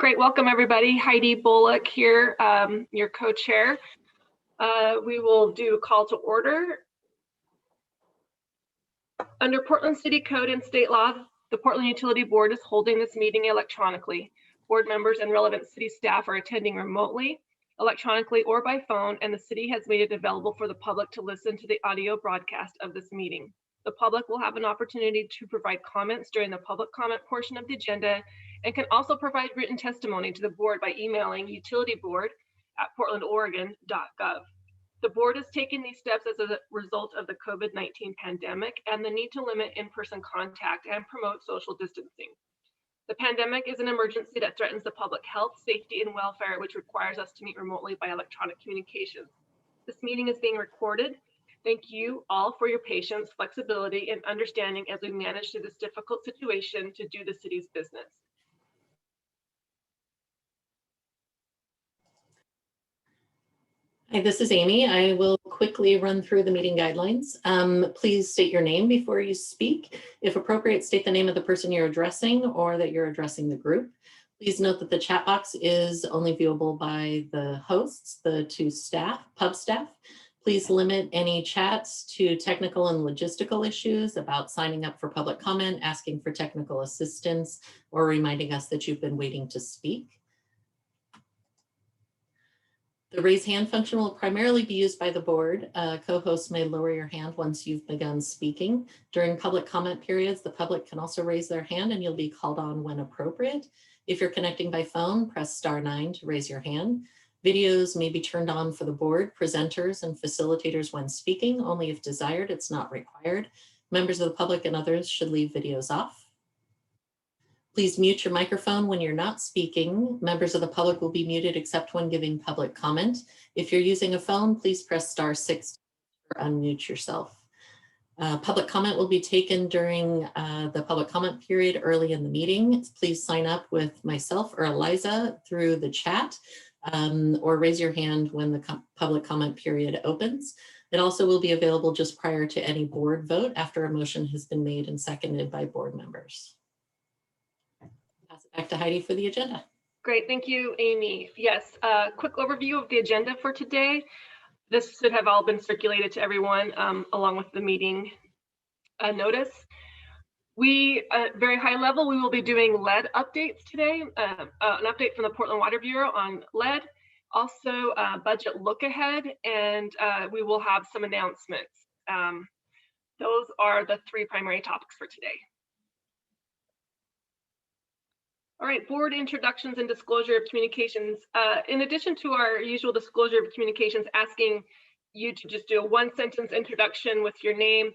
Great, welcome everybody. Heidi Bullock here, your co-chair. We will do a call to order. Under Portland City Code and state law, the Portland Utility Board is holding this meeting electronically. Board members and relevant city staff are attending remotely, electronically, or by phone, and the city has made it available for the public to listen to the audio broadcast of this meeting. The public will have an opportunity to provide comments during the public comment portion of the agenda and can also provide written testimony to the board by emailing utilityboard@portlandoregon.gov. The board is taking these steps as a result of the COVID-19 pandemic and the need to limit in-person contact and promote social distancing. The pandemic is an emergency that threatens the public health, safety, and welfare, which requires us to meet remotely by electronic communications. This meeting is being recorded. Thank you all for your patience, flexibility, and understanding as we manage through this difficult situation to do the city's business. Hi, this is Amy. I will quickly run through the meeting guidelines. Please state your name before you speak. If appropriate, state the name of the person you're addressing or that you're addressing the group. Please note that the chat box is only viewable by the hosts, the two staff, pub staff. Please limit any chats to technical and logistical issues about signing up for public comment, asking for technical assistance, or reminding us that you've been waiting to speak. The raise hand function will primarily be used by the board. Co-hosts may lower your hand once you've begun speaking. During public comment periods, the public can also raise their hand and you'll be called on when appropriate. If you're connecting by phone, press *9 to raise your hand. Videos may be turned on for the board, presenters, and facilitators when speaking. Only if desired, it's not required. Members of the public and others should leave videos off. Please mute your microphone when you're not speaking. Members of the public will be muted except when giving public comment. If you're using a phone, please press *6 to unmute yourself. Public comment will be taken during the public comment period early in the meeting. Please sign up with myself or Eliza through the chat or raise your hand when the public comment period opens. It also will be available just prior to any board vote after a motion has been made and seconded by board members. Pass it back to Heidi for the agenda. Great, thank you, Amy. Yes, quick overview of the agenda for today. This should have all been circulated to everyone along with the meeting notice. We, at very high level, we will be doing lead updates today. An update from the Portland Water Bureau on lead, also budget look ahead, and we will have some announcements. Those are the three primary topics for today. All right, board introductions and disclosure of communications. In addition to our usual disclosure of communications, asking you to just do a one-sentence introduction with your name,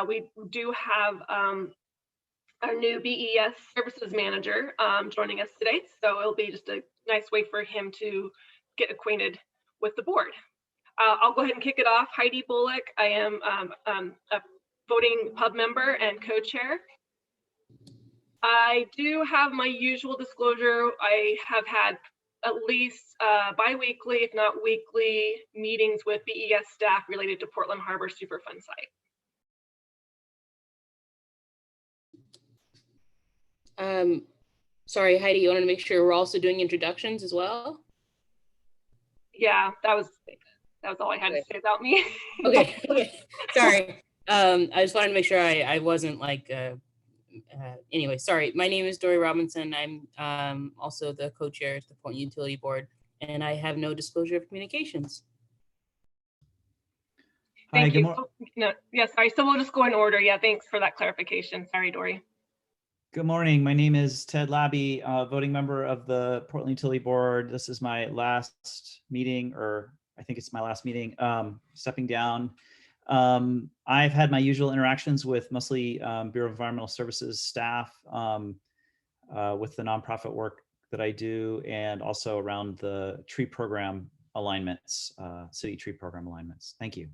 we do have our new BES services manager joining us today. So it'll be just a nice way for him to get acquainted with the board. I'll go ahead and kick it off. Heidi Bullock. I am a voting pub member and co-chair. I do have my usual disclosure. I have had at least bi-weekly, if not weekly, meetings with BES staff related to Portland Harbor Superfund site. Sorry, Heidi, you wanted to make sure we're also doing introductions as well? Yeah, that was all I had to say about me. Okay, sorry. I just wanted to make sure I wasn't like, anyway, sorry. My name is Dory Robinson. I'm also the co-chair of the Portland Utility Board, and I have no disclosure of communications. Thank you. No, yeah, sorry. So we'll just go in order. Yeah, thanks for that clarification. Sorry, Dory. Good morning. My name is Ted Labby, voting member of the Portland Utility Board. This is my last meeting, or I think it's my last meeting, stepping down. I've had my usual interactions with mostly Bureau of Environmental Services staff with the nonprofit work that I do, and also around the tree program alignments, city tree program alignments. Thank you.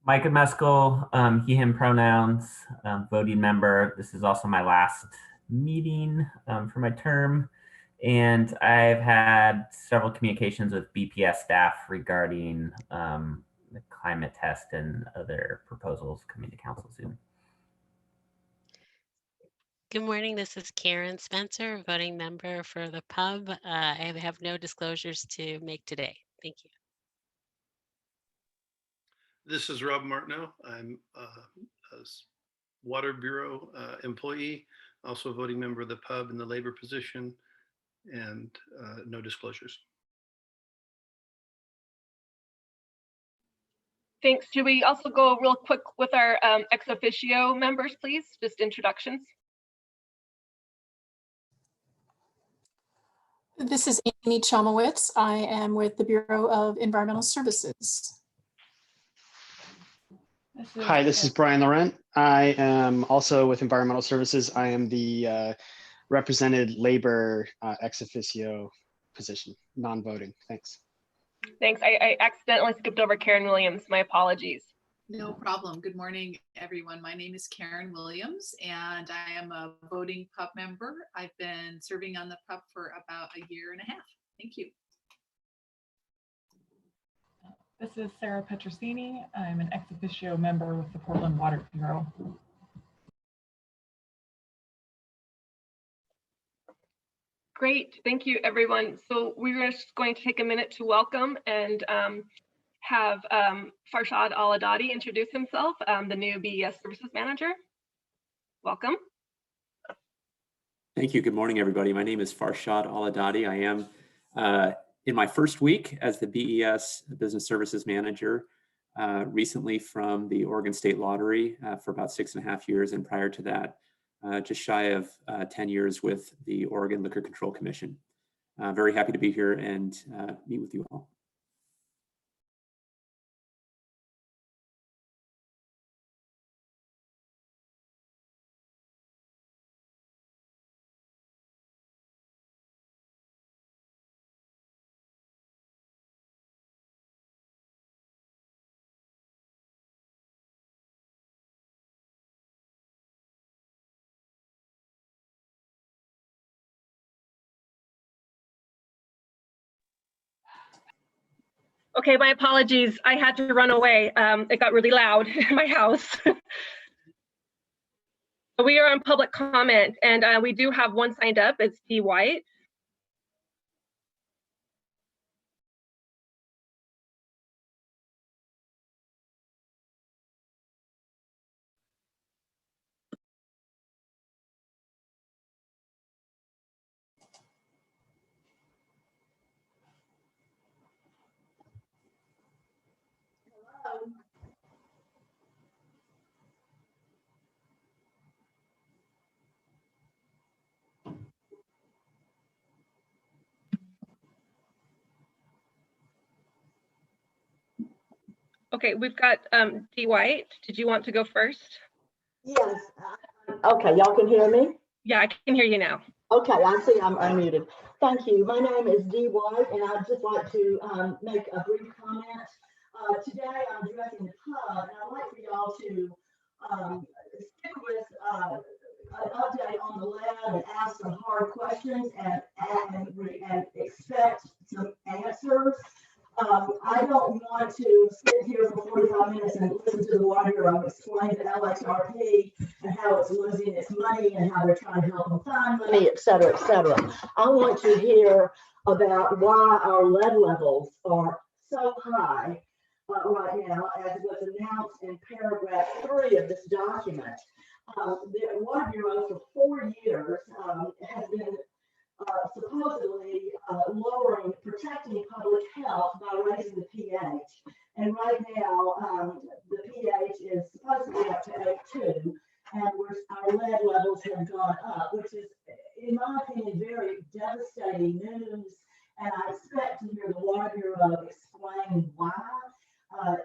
Micah Meskel, he, him pronouns, voting member. This is also my last meeting for my term. And I've had several communications with BPS staff regarding the climate test and other proposals coming to council soon. Good morning. This is Karen Spencer, voting member for the pub. I have no disclosures to make today. Thank you. This is Rob Martineau. I'm a Water Bureau employee, also a voting member of the pub in the labor position, and no disclosures. Thanks. Should we also go real quick with our ex officio members, please? Just introductions. This is Amy Chomowitz. I am with the Bureau of Environmental Services. Hi, this is Brian Laurent. I am also with Environmental Services. I am the represented labor ex officio position, non-voting. Thanks. Thanks. I accidentally skipped over Karen Williams. My apologies. No problem. Good morning, everyone. My name is Karen Williams, and I am a voting pub member. I've been serving on the pub for about a year and a half. Thank you. This is Sarah Petrosini. I'm an ex officio member with the Portland Water Bureau. Great. Thank you, everyone. So we're just going to take a minute to welcome and have Farshad Al-Adadi introduce himself, the new BES Services Manager. Welcome. Thank you. Good morning, everybody. My name is Farshad Al-Adadi. I am in my first week as the BES Business Services Manager, recently from the Oregon State Lottery for about 6.5 years, and prior to that, just shy of 10 years with the Oregon Liquor Control Commission. Very happy to be here and meet with you all. Okay, my apologies. I had to run away. It got really loud in my house. We are on public comment, and we do have one signed up. It's Dee White. Okay, we've got Dee White. Did you want to go first? Yes. Okay, y'all can hear me? Yeah, I can hear you now. Okay, I see I'm unmuted. Thank you. My name is Dee White, and I'd just like to make a brief comment. Today I'm addressing the pub, and I'd like for y'all to stick with an update on the lab and ask some hard questions and expect some answers. I don't want to sit here for 45 minutes and listen to the Water Bureau explain to LXRP and how it's losing its money and how they're trying to help them find money, et cetera, et cetera. I want to hear about why our lead levels are so high right now, as was announced in paragraph 3 of this document. The Water Bureau for 4 years has been supposedly protecting public health by raising the pH. And right now, the pH is supposed to be up to 8.2, and our lead levels have gone up, which is, in my opinion, very devastating news. And I expect to hear the Water Bureau explain why.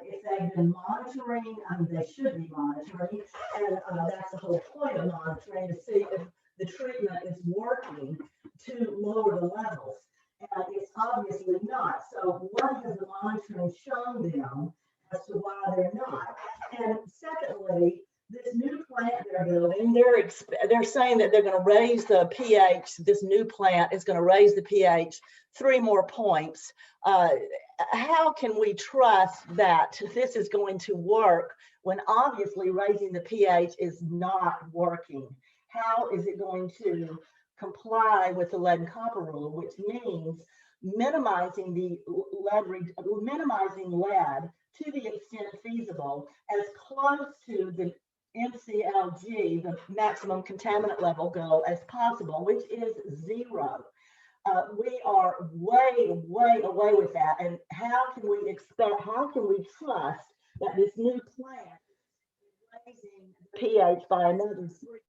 If they've been monitoring, I mean, they should be monitoring, and that's the whole point of monitoring, to see if the treatment is working to lower the levels. And it's obviously not. So what has the monitoring shown them as to why they're not? And secondly, this new plant they're building, they're saying that they're going to raise the pH. This new plant is going to raise the pH 3 more points. How can we trust that this is going to work when obviously raising the pH is not working? how is it going to comply with the lead and copper rule, which means minimizing lead to the extent feasible, as close to the MCLG, the maximum contaminant level goal, as possible, which is 0. We are way away with that. And how can we trust that this new plant is raising the pH by another 3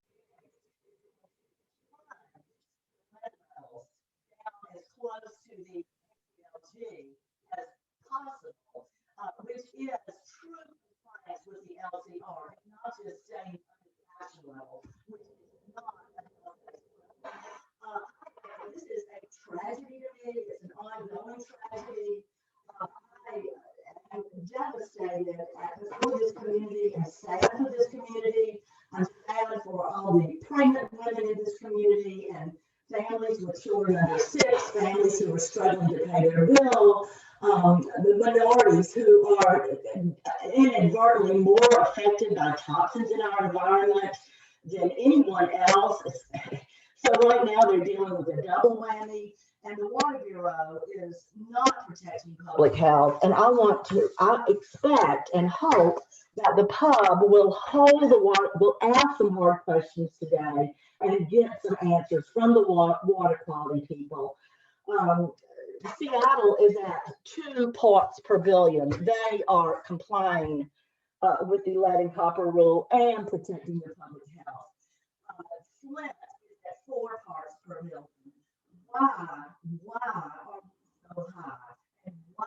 levels down as close to the MCLG as possible, which is true compliance with the LCR, and not just staying under the action level, which is not this is a tragedy to me. It's an ongoing tragedy. I am devastated for this community and sad for this community. I'm sad for all the pregnant women in this community and families with children under 6, families who are struggling to pay their bill, the minorities who are inadvertently more affected by toxins in our environment than anyone else. So right now they're dealing with a double whammy, and the Water Bureau is not protecting public health. And I expect and hope that the pub will will ask some hard questions today and get some answers from the water quality people. Seattle is at 2 parts per billion. They are complying with the lead and copper rule and protecting the public health. Flint is at 4 parts per million. Why are we so high? And why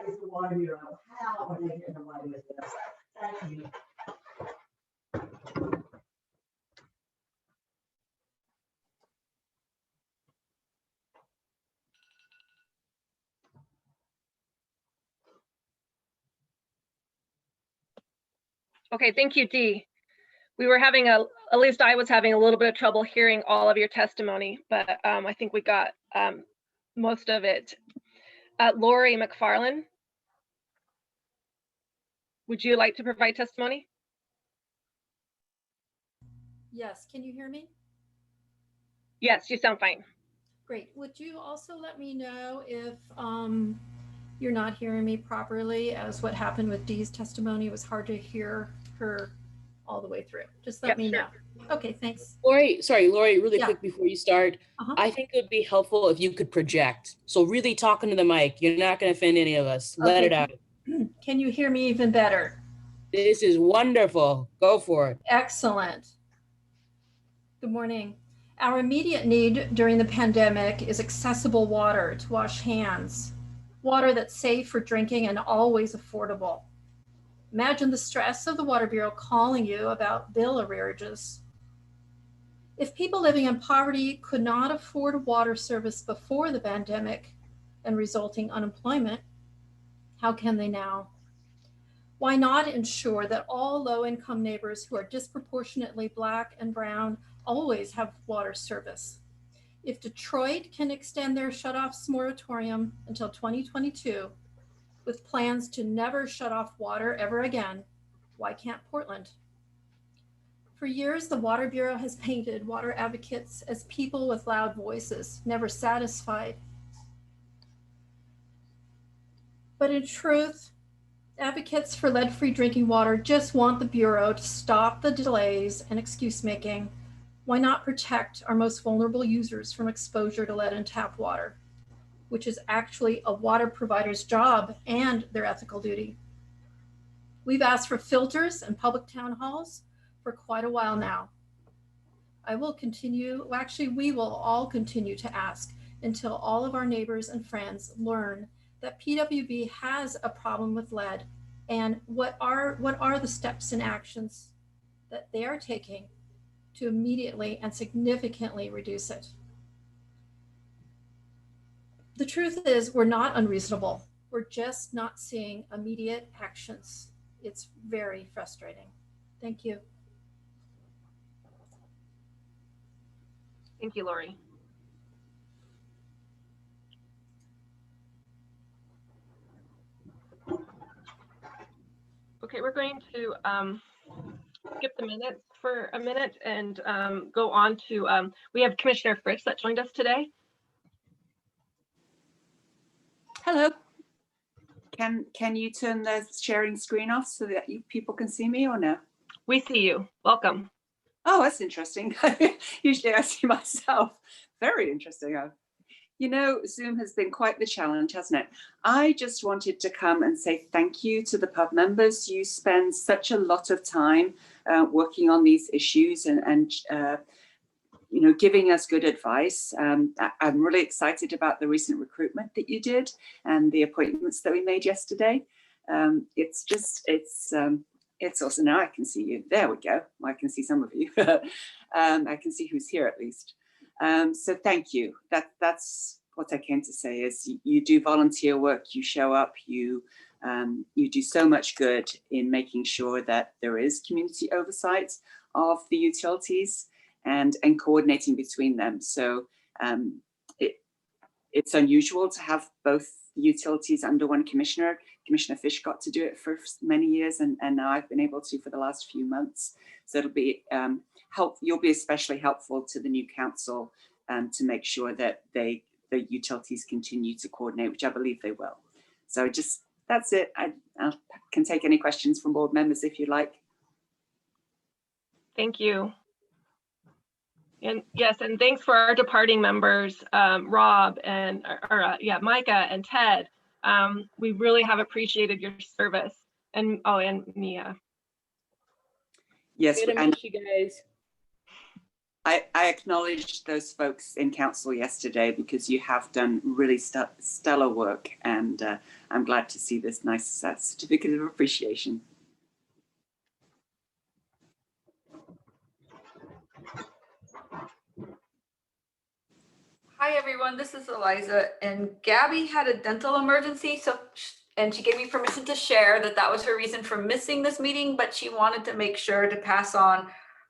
is the Water Bureau, how are they getting away with this? Thank you. Okay, thank you, Dee. We were having at least I was having a little bit of trouble hearing all of your testimony, but I think we got most of it. Lori McFarland, would you like to provide testimony? Yes, can you hear me? Yes, you sound fine. Great. Would you also let me know if you're not hearing me properly, as what happened with Dee's testimony? It was hard to hear her all the way through. Just let me know. Okay, thanks. Lori, really quick before you start, I think it would be helpful if you could project. So really talking to the mic. You're not going to offend any of us. Let it out. Can you hear me even better? This is wonderful. Go for it. Excellent. Good morning. Our immediate need during the pandemic is accessible water to wash hands, water that's safe for drinking and always affordable. Imagine the stress of the Water Bureau calling you about bill arrearages. If people living in poverty could not afford water service before the pandemic and resulting unemployment, how can they now? Why not ensure that all low-income neighbors who are disproportionately Black and Brown always have water service? If Detroit can extend their shutoffs moratorium until 2022, with plans to never shut off water ever again, why can't Portland? For years, the Water Bureau has painted water advocates as people with loud voices, never satisfied. But in truth, advocates for lead-free drinking water just want the Bureau to stop the delays and excuse-making. Why not protect our most vulnerable users from exposure to lead in tap water, which is actually a water provider's job and their ethical duty? We've asked for filters and public town halls for quite a while now. We will all continue to ask until all of our neighbors and friends learn that PWB has a problem with lead and what are the steps and actions that they are taking to immediately and significantly reduce it. The truth is, we're not unreasonable. We're just not seeing immediate actions. It's very frustrating. Thank you. Thank you, Lori. Okay, we're going to skip the minutes for a minute and go on to, we have Commissioner Fritz that joined us today. Hello. Can you turn the sharing screen off so that people can see me or no? We see you. Welcome. Oh, that's interesting. Usually I see myself. Very interesting. You know, Zoom has been quite the challenge, hasn't it? I just wanted to come and say thank you to the pub members. You spend such a lot of time working on these issues and you know, giving us good advice. I'm really excited about the recent recruitment that you did and the appointments that we made yesterday. It's awesome. Now I can see you. There we go. I can see some of you. I can see who's here at least. So thank you. That's what I came to say is you do volunteer work, you show up, you do so much good in making sure that there is community oversight of the utilities and coordinating between them. So it's unusual to have both utilities under one commissioner. Commissioner Fish got to do it for many years, and now I've been able to for the last few months. So it'll be you'll be especially helpful to the new council to make sure that the utilities continue to coordinate, which I believe they will. So that's it. I can take any questions from board members if you like. Thank you. And yes, and thanks for our departing members, Rob and Micah and Ted. We really have appreciated your service, and Mia. Yes, and you guys. I acknowledged those folks in council yesterday because you have done really stellar work, and I'm glad to see this nice certificate of appreciation. Hi everyone, this is Eliza, and Gabby had a dental emergency, and she gave me permission to share that was her reason for missing this meeting, but she wanted to make sure to pass on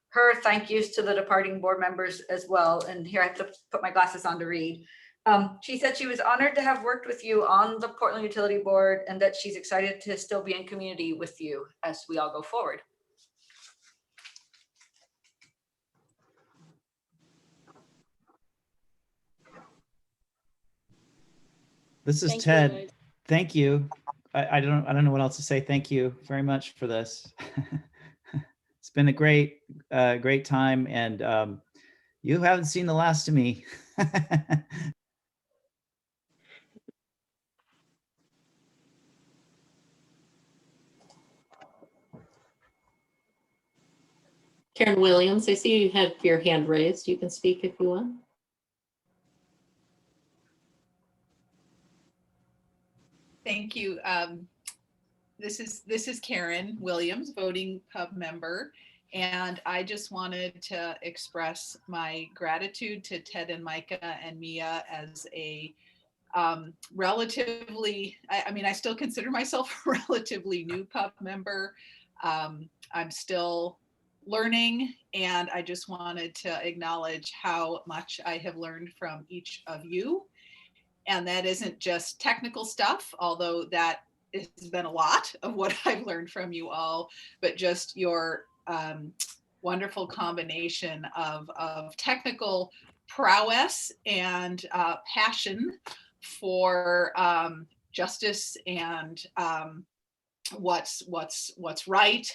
her thank yous to the departing board members as well. And here I have to put my glasses on to read. She said she was honored to have worked with you on the Portland Utility Board and that she's excited to still be in community with you as we all go forward. This is Ted. Thank you. I don't know what else to say. Thank you very much for this. It's been a great time, and you haven't seen the last of me. Karen Williams, I see you have your hand raised. You can speak if you want. Thank you. This is Karen Williams, voting pub member, and I just wanted to express my gratitude to Ted and Micah and Mia as a relatively, I still consider myself a relatively new pub member. I'm still learning, and I just wanted to acknowledge how much I have learned from each of you. And that isn't just technical stuff, although that has been a lot of what I've learned from you all, but just your wonderful combination of technical prowess and passion for justice and what's right,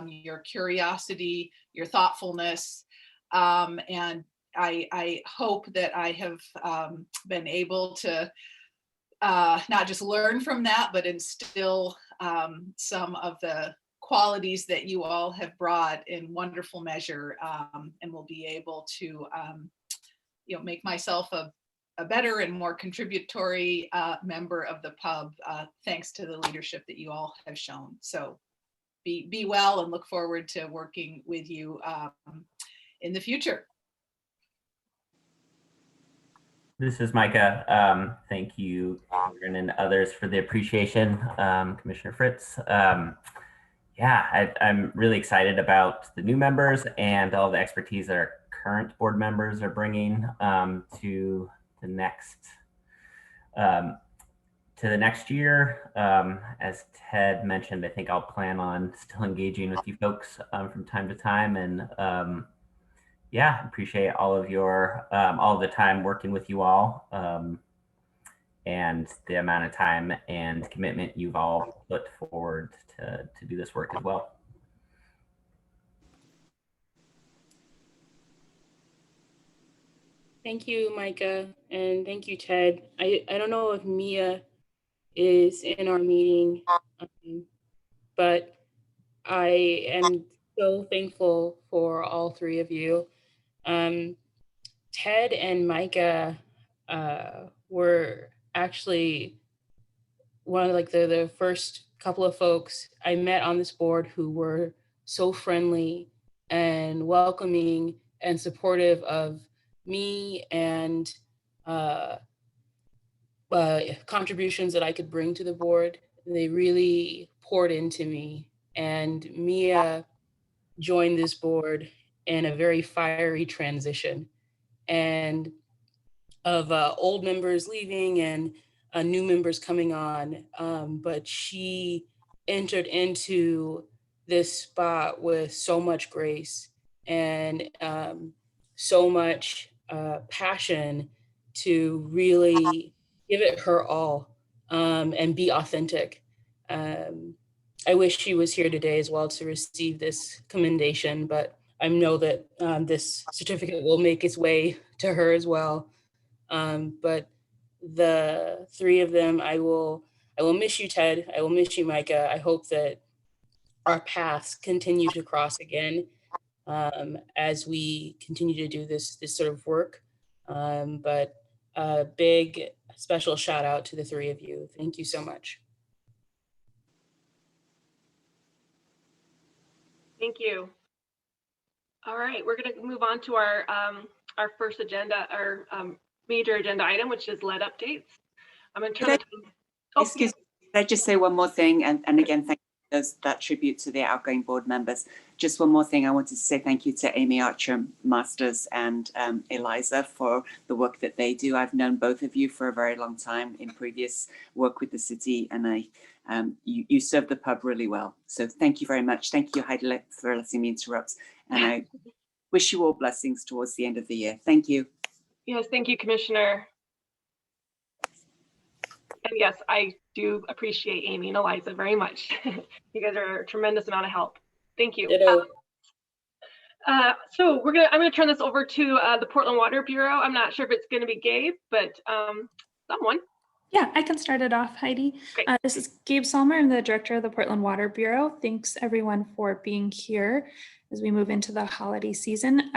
your curiosity, your thoughtfulness, and I hope that I have been able to not just learn from that, but instill some of the qualities that you all have brought in wonderful measure, and will be able to make myself a better and more contributory member of the pub, thanks to the leadership that you all have shown. So be well, and look forward to working with you in the future. This is Micah. Thank you, Karen and others, for the appreciation, Commissioner Fritz. Yeah, I'm really excited about the new members and all the expertise that our current board members are bringing to the next to the next year. As Ted mentioned, I think I'll plan on still engaging with you folks from time to time, and yeah, appreciate all of your all the time working with you all, and the amount of time and commitment you've all put forward to do this work as well. Thank you, Micah, and thank you, Ted. I don't know if Mia is in our meeting, but I am so thankful for all three of you. Ted and Micah were actually one of the first couple of folks I met on this board who were so friendly and welcoming and supportive of me and contributions that I could bring to the board. They really poured into me, and Mia joined this board in a very fiery transition, and of old members leaving and new members coming on. But she entered into this spot with so much grace and so much passion to really give it her all and be authentic. I wish she was here today as well to receive this commendation, but I know that this certificate will make its way to her as well. But the three of them, I will miss you, Ted. I will miss you, Micah. I hope that our paths continue to cross again as we continue to do this sort of work. But a big special shout out to the three of you. Thank you so much. Thank you. All right, we're going to move on to our first agenda, our major agenda item, which is lead updates. I'm going to turn Excuse me, can I just say one more thing? And again, thank you for that tribute to the outgoing board members. Just one more thing, I wanted to say thank you to Amy Archer Masters and Eliza for the work that they do. I've known both of you for a very long time in previous work with the city, and you serve the pub really well. So thank you very much. Thank you, Heidi, for letting me interrupt. And I wish you all blessings towards the end of the year. Thank you. Yes, thank you, Commissioner. And yes, I do appreciate Amy and Eliza very much. You guys are a tremendous amount of help. Thank you. So I'm gonna turn this over to the Portland Water Bureau. I'm not sure if it's gonna be Gabe, but someone. Yeah, I can start it off, Heidi. This is Gabe Salmer. I'm the director of the Portland Water Bureau. Thanks everyone for being here as we move into the holiday season.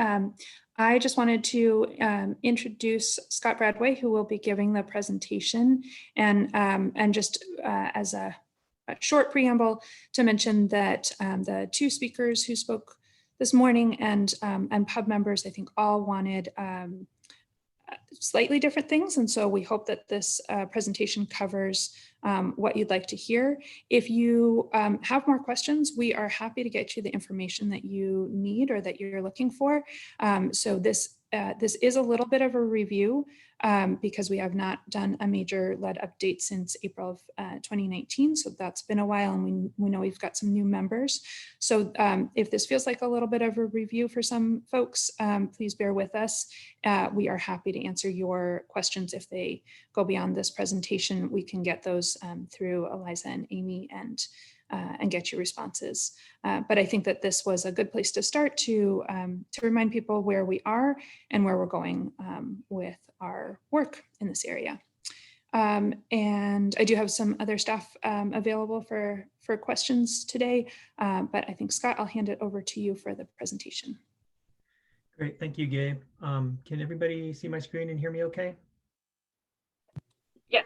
I just wanted to introduce Scott Bradway, who will be giving the presentation, and just as a short preamble to mention that the two speakers who spoke this morning and pub members, I think all wanted slightly different things. And so we hope that this presentation covers what you'd like to hear. If you have more questions, we are happy to get you the information that you need or that you're looking for. So this is a little bit of a review because we have not done a major lead update since April of 2019. So that's been a while, and we know we've got some new members. So if this feels like a little bit of a review for some folks, please bear with us. We are happy to answer your questions. If they go beyond this presentation, we can get those through Eliza and Amy and get you responses. But I think that this was a good place to start to remind people where we are and where we're going with our work in this area. And I do have some other staff available for questions today, but I think, Scott, I'll hand it over to you for the presentation. Great, thank you, Gabe. Can everybody see my screen and hear me okay? Yes.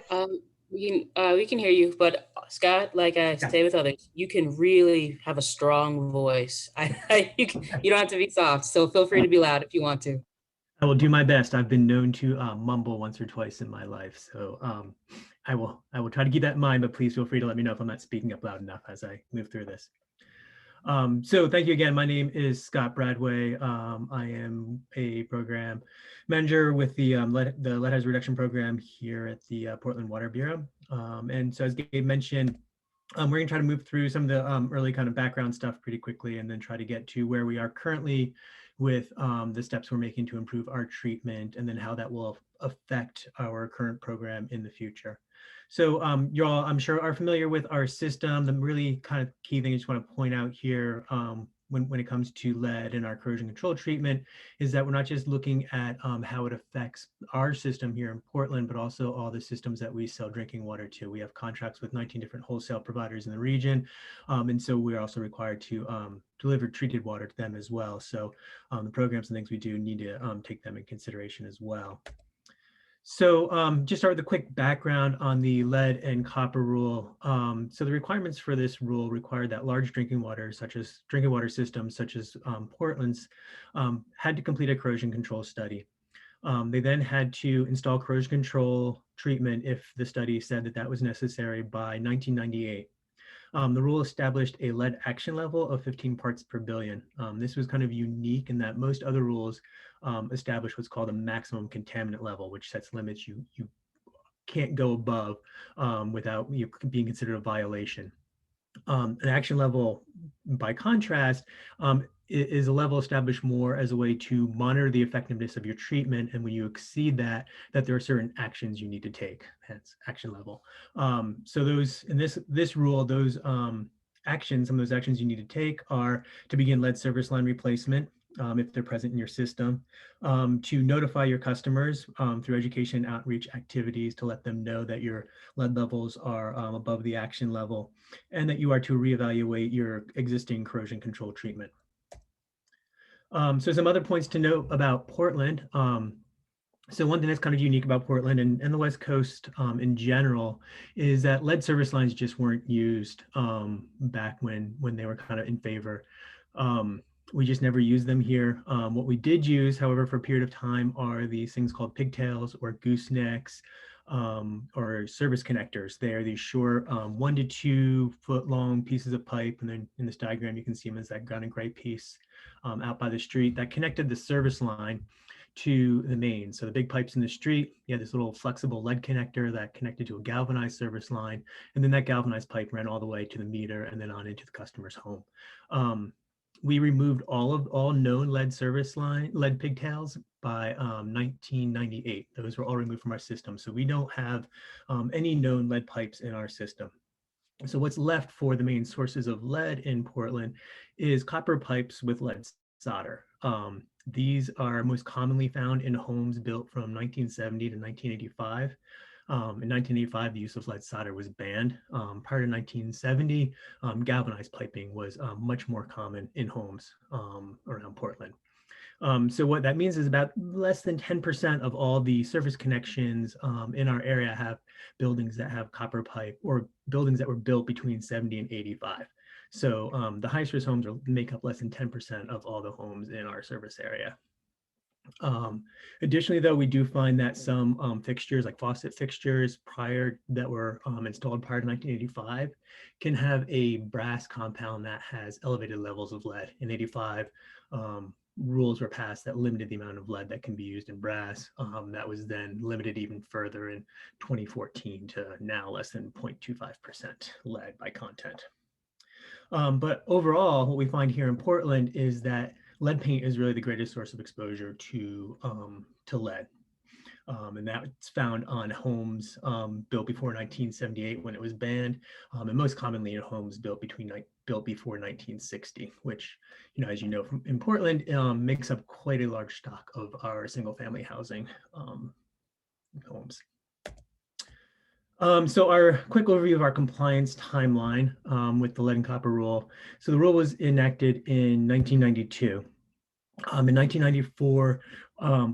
We can hear you, but Scott, like I say with others, you can really have a strong voice. You don't have to be soft, so feel free to be loud if you want to. I will do my best. I've been known to mumble once or twice in my life, so I will try to keep that in mind. But please feel free to let me know if I'm not speaking up loud enough as I move through this. So thank you again. My name is Scott Bradway. I am a program manager with the lead hazard reduction program here at the Portland Water Bureau. And so as Gabe mentioned, we're going to try to move through some of the early kind of background stuff pretty quickly, and then try to get to where we are currently with the steps we're making to improve our treatment, and then how that will affect our current program in the future. So you all, I'm sure, are familiar with our system. The really kind of key thing I just want to point out here when it comes to lead and our corrosion control treatment is that we're not just looking at how it affects our system here in Portland, but also all the systems that we sell drinking water to. We have contracts with 19 different wholesale providers in the region. And so we're also required to deliver treated water to them as well. So the programs and things we do need to take them in consideration as well. So just start with a quick background on the lead and copper rule. So the requirements for this rule require that large drinking water systems such as Portland's had to complete a corrosion control study. They then had to install corrosion control treatment if the study said that that was necessary by 1998. The rule established a lead action level of 15 parts per billion. This was kind of unique in that most other rules establish what's called a maximum contaminant level, which sets limits you can't go above without being considered a violation. An action level, by contrast, is a level established more as a way to monitor the effectiveness of your treatment. And when you exceed that there are certain actions you need to take. Hence action level. So those in this rule, those actions, some of those actions you need to take are to begin lead service line replacement if they're present in your system, to notify your customers through education and outreach activities to let them know that your lead levels are above the action level, and that you are to reevaluate your existing corrosion control treatment. So some other points to note about Portland. So one thing that's kind of unique about Portland and the West Coast in general is that lead service lines just weren't used back when they were kind of in favor. We just never used them here. What we did use, however, for a period of time are these things called pigtails or goosenecks or service connectors. They are these short 1 to 2 foot long pieces of pipe. And then in this diagram, you can see them as that gun and gray piece out by the street that connected the service line to the main. So the big pipes in the street, you had this little flexible lead connector that connected to a galvanized service line. And then that galvanized pipe ran all the way to the meter and then on into the customer's home. We removed all known lead pigtails by 1998. Those were all removed from our system. So we don't have any known lead pipes in our system. So what's left for the main sources of lead in Portland is copper pipes with lead solder. These are most commonly found in homes built from 1970 to 1985. In 1985, the use of lead solder was banned. Prior to 1970, galvanized piping was much more common in homes around Portland. So what that means is about less than 10% of all the surface connections in our area have buildings that have copper pipe, or buildings that were built between 70 and 85. So the highest risk homes make up less than 10% of all the homes in our service area. Additionally, though, we do find that some fixtures like faucet fixtures that were installed prior to 1985 can have a brass compound that has elevated levels of lead. In 85, rules were passed that limited the amount of lead that can be used in brass. That was then limited even further in 2014 to now less than 0.25% lead by content. But overall, what we find here in Portland is that lead paint is really the greatest source of exposure to lead. And that's found on homes built before 1978 when it was banned, and most commonly in homes built before 1960, which, as you know, in Portland, makes up quite a large stock of our single-family housing homes. So our quick overview of our compliance timeline with the lead and copper rule. So the rule was enacted in 1992. In 1994,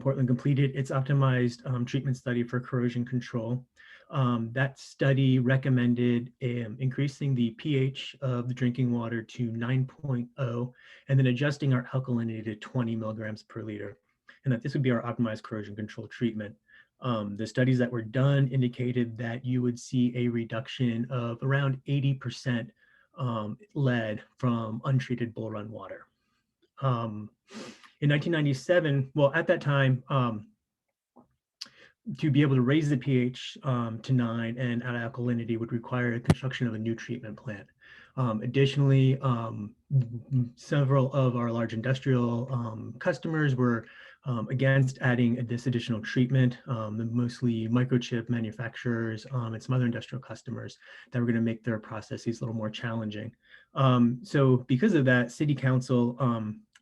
Portland completed its optimized treatment study for corrosion control. That study recommended increasing the pH of the drinking water to 9.0 and then adjusting our alkalinity to 20 milligrams per liter, and that this would be our optimized corrosion control treatment. The studies that were done indicated that you would see a reduction of around 80% lead from untreated Bull Run water. In 1997, well, at that time, to be able to raise the pH to 9 and add alkalinity would require a construction of a new treatment plant. Additionally, several of our large industrial customers were against adding this additional treatment, mostly microchip manufacturers and some other industrial customers that were going to make their processes a little more challenging. So because of that, City Council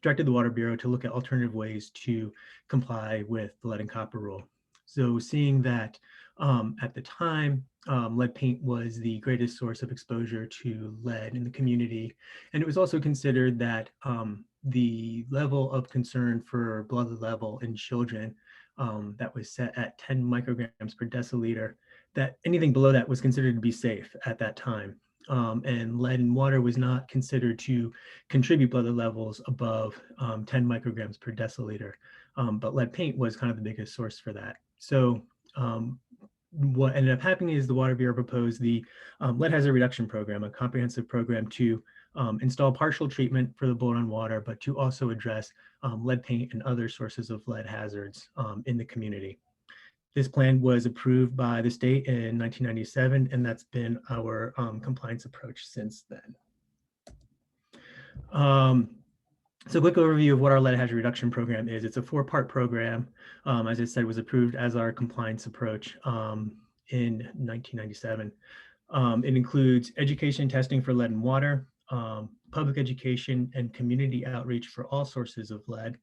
directed the Water Bureau to look at alternative ways to comply with the lead and copper rule. So seeing that at the time, lead paint was the greatest source of exposure to lead in the community. And it was also considered that the level of concern for blood level in children that was set at 10 micrograms per deciliter, that anything below that was considered to be safe at that time. And lead in water was not considered to contribute blood levels above 10 micrograms per deciliter. But lead paint was kind of the biggest source for that. So what ended up happening is the Water Bureau proposed the lead hazard reduction program, a comprehensive program to install partial treatment for the Bull Run water, but to also address lead paint and other sources of lead hazards in the community. This plan was approved by the state in 1997, and that's been our compliance approach since then. So quick overview of what our lead hazard reduction program is. It's a 4-part program. As I said, was approved as our compliance approach in 1997. It includes education and testing for lead and water, public education and community outreach for all sources of lead.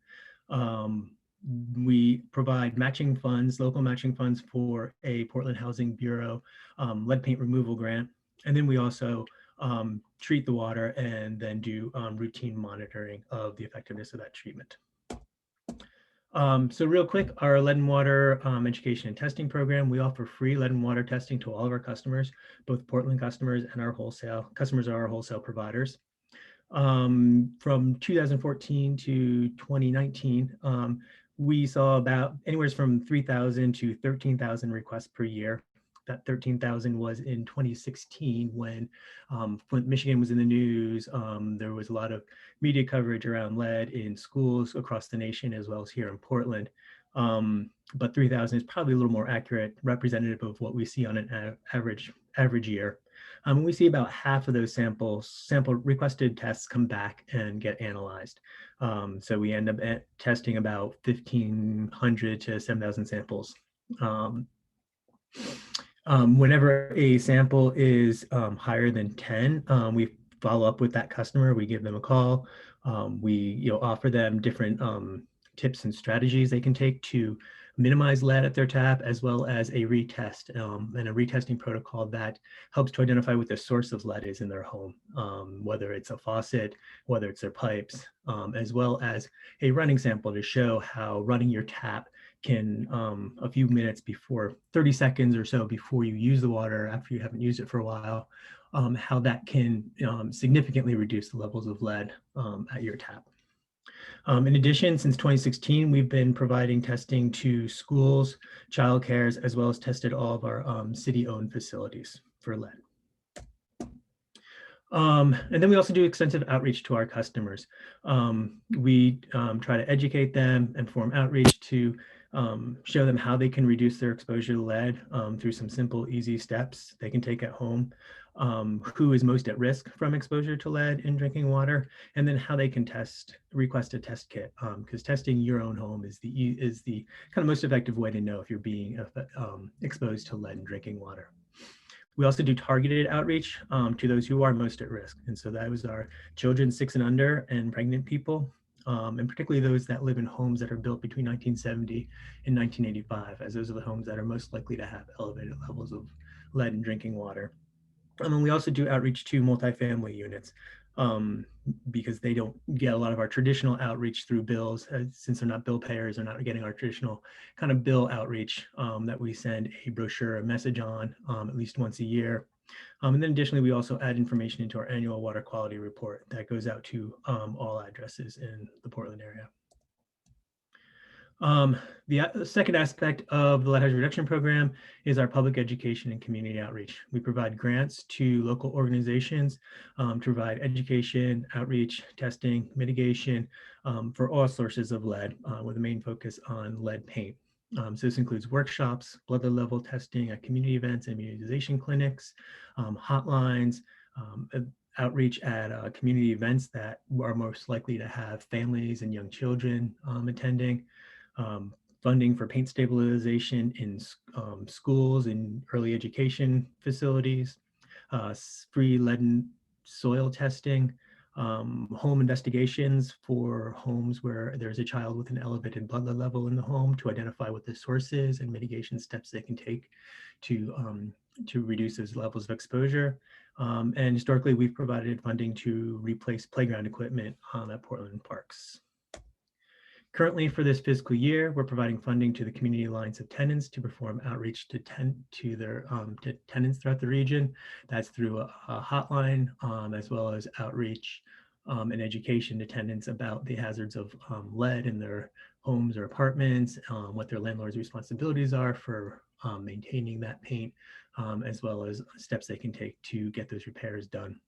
We provide matching funds, local matching funds for a Portland Housing Bureau lead paint removal grant. And then we also treat the water and then do routine monitoring of the effectiveness of that treatment. So real quick, our lead and water education and testing program, we offer free lead and water testing to all of our customers, both Portland customers and our wholesale customers are our wholesale providers. From 2014 to 2019, we saw about anywhere from 3,000 to 13,000 requests per year. That 13,000 was in 2016 when Flint, Michigan was in the news. There was a lot of media coverage around lead in schools across the nation as well as here in Portland. But 3,000 is probably a little more accurate, representative of what we see on an average year. We see about half of those sample requested tests come back and get analyzed. So we end up testing about 1,500 to 7,000 samples. Whenever a sample is higher than 10, we follow up with that customer. We give them a call. We offer them different tips and strategies they can take to minimize lead at their tap, as well as a retest and a retesting protocol that helps to identify what the source of lead is in their home, whether it's a faucet, whether it's their pipes, as well as a running sample to show how running your tap can a few minutes before, 30 seconds or so before you use the water after you haven't used it for a while, how that can significantly reduce the levels of lead at your tap. In addition, since 2016, we've been providing testing to schools, child cares, as well as tested all of our city-owned facilities for lead. And then we also do extensive outreach to our customers. We try to educate them and form outreach to show them how they can reduce their exposure to lead through some simple, easy steps they can take at home, who is most at risk from exposure to lead in drinking water, and then how they can request a test kit, because testing your own home is the kind of most effective way to know if you're being exposed to lead in drinking water. We also do targeted outreach to those who are most at risk. And so that was our children 6 and under and pregnant people, and particularly those that live in homes that are built between 1970 and 1985, as those are the homes that are most likely to have elevated levels of lead in drinking water. And we also do outreach to multifamily units because they don't get a lot of our traditional outreach through bills, since they're not bill payers, they're not getting our traditional kind of bill outreach that we send a brochure, a message on at least once a year. And then additionally, we also add information into our annual water quality report that goes out to all addresses in the Portland area. The second aspect of the lead hazard reduction program is our public education and community outreach. We provide grants to local organizations to provide education, outreach, testing, mitigation for all sources of lead with a main focus on lead paint. So this includes workshops, blood level testing at community events, immunization clinics, hotlines, outreach at community events that are most likely to have families and young children attending, funding for paint stabilization in schools and early education facilities, free lead and soil testing, home investigations for homes where there's a child with an elevated blood lead level in the home to identify what the source is and mitigation steps they can take to reduce those levels of exposure. And historically, we've provided funding to replace playground equipment at Portland parks. Currently, for this fiscal year, we're providing funding to the Community Alliance of Tenants to perform outreach to tenants throughout the region. That's through a hotline, as well as outreach and education to tenants about the hazards of lead in their homes or apartments, what their landlord's responsibilities are for maintaining that paint, as well as steps they can take to get those repairs done.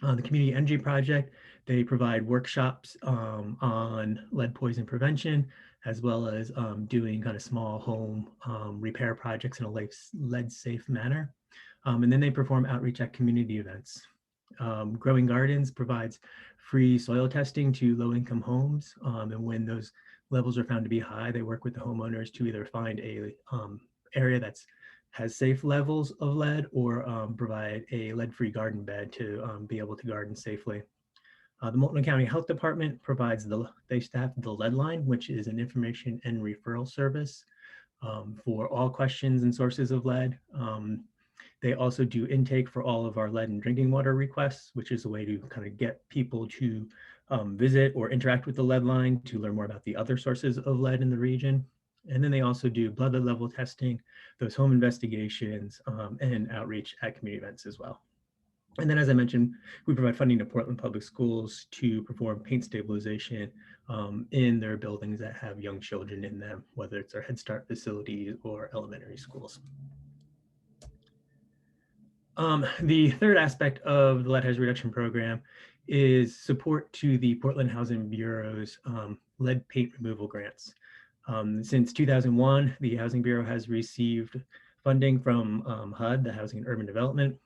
The Community Energy Project, they provide workshops on lead poison prevention, as well as doing kind of small home repair projects in a lead safe manner. And then they perform outreach at community events. Growing Gardens provides free soil testing to low-income homes. And when those levels are found to be high, they work with the homeowners to either find a area has safe levels of lead or provide a lead-free garden bed to be able to garden safely. The Multnomah County Health Department provides they staff the lead line, which is an information and referral service for all questions and sources of lead. They also do intake for all of our lead and drinking water requests, which is a way to kind of get people to visit or interact with the lead line to learn more about the other sources of lead in the region. And then they also do blood level testing, those home investigations, and outreach at community events as well. And then, as I mentioned, we provide funding to Portland Public Schools to perform paint stabilization in their buildings that have young children in them, whether it's our Head Start facilities or elementary schools. The third aspect of the lead hazard reduction program is support to the Portland Housing Bureau's lead paint removal grants. Since 2001, the Housing Bureau has received funding from HUD, the Housing and Urban Development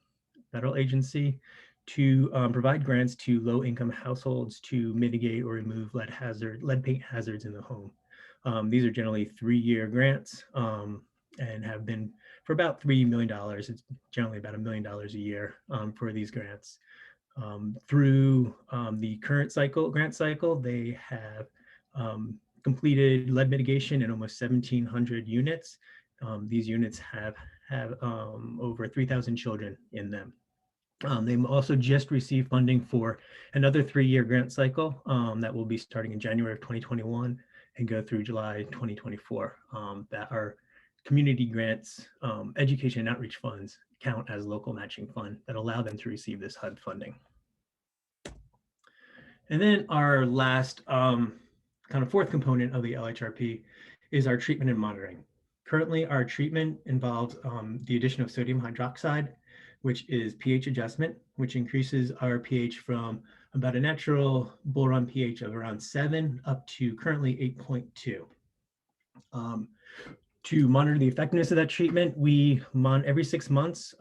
federal agency, to provide grants to low-income households to mitigate or remove lead paint hazards in the home. These are generally 3-year grants and have been for about $3 million. It's generally about $1 million a year for these grants. Through the current grant cycle, they have completed lead mitigation in almost 1,700 units. These units have over 3,000 children in them. They also just received funding for another 3-year grant cycle that will be starting in January of 2021 and go through July 2024. That are community grants, education and outreach funds count as local matching fund that allow them to receive this HUD funding. And then our last kind of fourth component of the LHRP is our treatment and monitoring. Currently, our treatment involves the addition of sodium hydroxide, which is pH adjustment, which increases our pH from about a natural bull run pH of around 7 up to currently 8.2. To monitor the effectiveness of that treatment, every 6 months,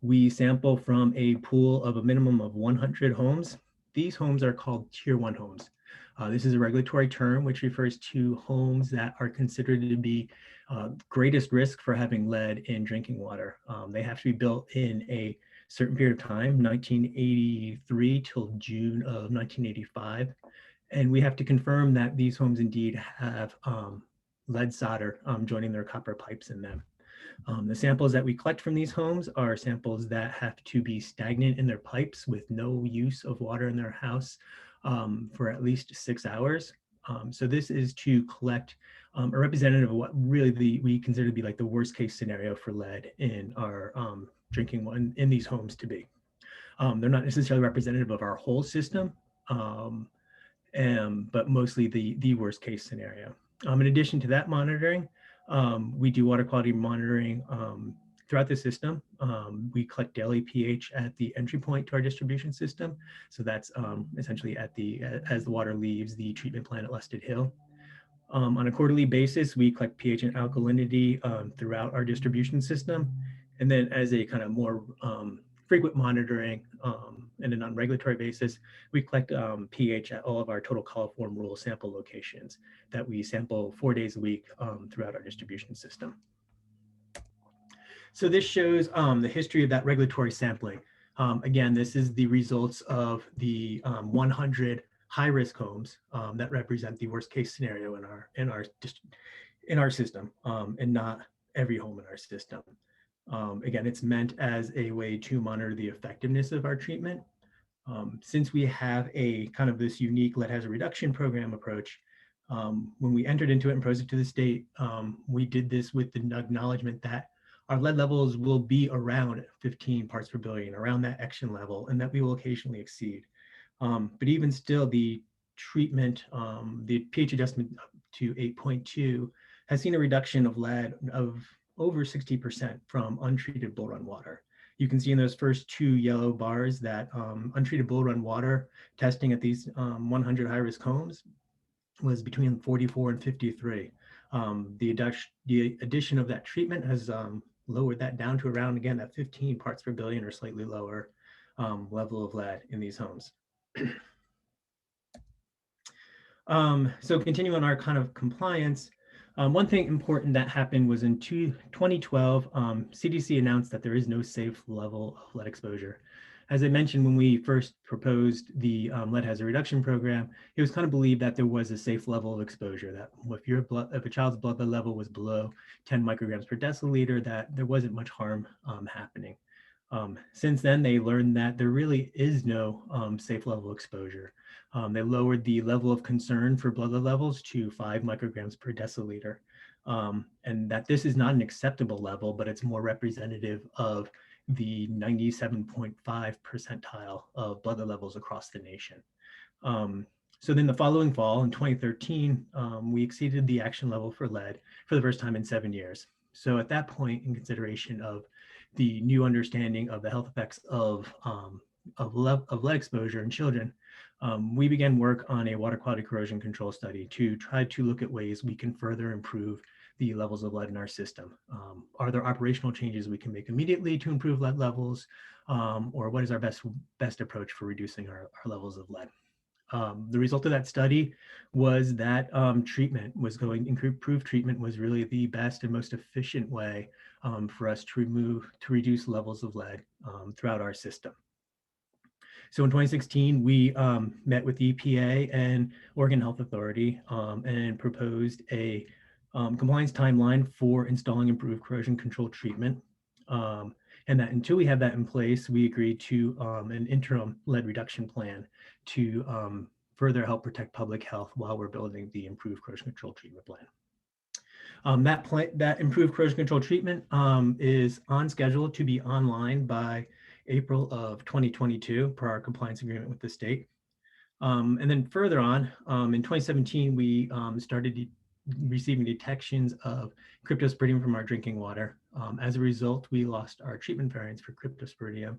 we sample from a pool of a minimum of 100 homes. These homes are called Tier 1 homes. This is a regulatory term which refers to homes that are considered to be greatest risk for having lead in drinking water. They have to be built in a certain period of time, 1983 till June of 1985. And we have to confirm that these homes indeed have lead solder joining their copper pipes in them. The samples that we collect from these homes are samples that have to be stagnant in their pipes with no use of water in their house for at least 6 hours. So this is to collect a representative of what really we consider to be like the worst case scenario for lead in our drinking water in these homes to be. They're not necessarily representative of our whole system, but mostly the worst case scenario. In addition to that monitoring, we do water quality monitoring throughout the system. We collect daily pH at the entry point to our distribution system. So that's essentially at as the water leaves the treatment plant at Lusted Hill. On a quarterly basis, we collect pH and alkalinity throughout our distribution system. And then as a kind of more frequent monitoring and a non-regulatory basis, we collect pH at all of our total coliform rural sample locations that we sample 4 days a week throughout our distribution system. So this shows the history of that regulatory sampling. Again, this is the results of the 100 high-risk homes that represent the worst case scenario in our system, and not every home in our system. Again, it's meant as a way to monitor the effectiveness of our treatment. Since we have a kind of this unique lead hazard reduction program approach, when we entered into it and proposed it to the state, we did this with the acknowledgement that our lead levels will be around 15 parts per billion, around that action level, and that we will occasionally exceed. But even still, the treatment, the pH adjustment up to 8.2 has seen a reduction of lead of over 60% from untreated bull run water. You can see in those first 2 yellow bars that untreated bull run water testing at these 100 high-risk homes was between 44 and 53. The addition of that treatment has lowered that down to around, again, that 15 parts per billion or slightly lower level of lead in these homes. So continuing on our kind of compliance, one thing important that happened was in 2012, CDC announced that there is no safe level of lead exposure. As I mentioned, when we first proposed the lead hazard reduction program, it was kind of believed that there was a safe level of exposure, that if a child's blood level was below 10 micrograms per deciliter, that there wasn't much harm happening. Since then, they learned that there really is no safe level exposure. They lowered the level of concern for blood levels to 5 micrograms per deciliter, and that this is not an acceptable level, but it's more representative of the 97.5 percentile of blood levels across the nation. So then the following fall in 2013, we exceeded the action level for lead for the first time in 7 years. So at that point, in consideration of the new understanding of the health effects of lead exposure in children, we began work on a water quality corrosion control study to try to look at ways we can further improve the levels of lead in our system. Are there operational changes we can make immediately to improve lead levels? Or what is our best approach for reducing our levels of lead? The result of that study was that improved treatment was really the best and most efficient way for us to reduce levels of lead throughout our system. So in 2016, we met with the EPA and Oregon Health Authority and proposed a compliance timeline for installing improved corrosion control treatment. And that until we have that in place, we agreed to an interim lead reduction plan to further help protect public health while we're building the improved corrosion control treatment plan. That improved corrosion control treatment is on schedule to be online by April of 2022 per our compliance agreement with the state. And then further on, in 2017, we started receiving detections of cryptosporidium from our drinking water. As a result, we lost our treatment variance for cryptosporidium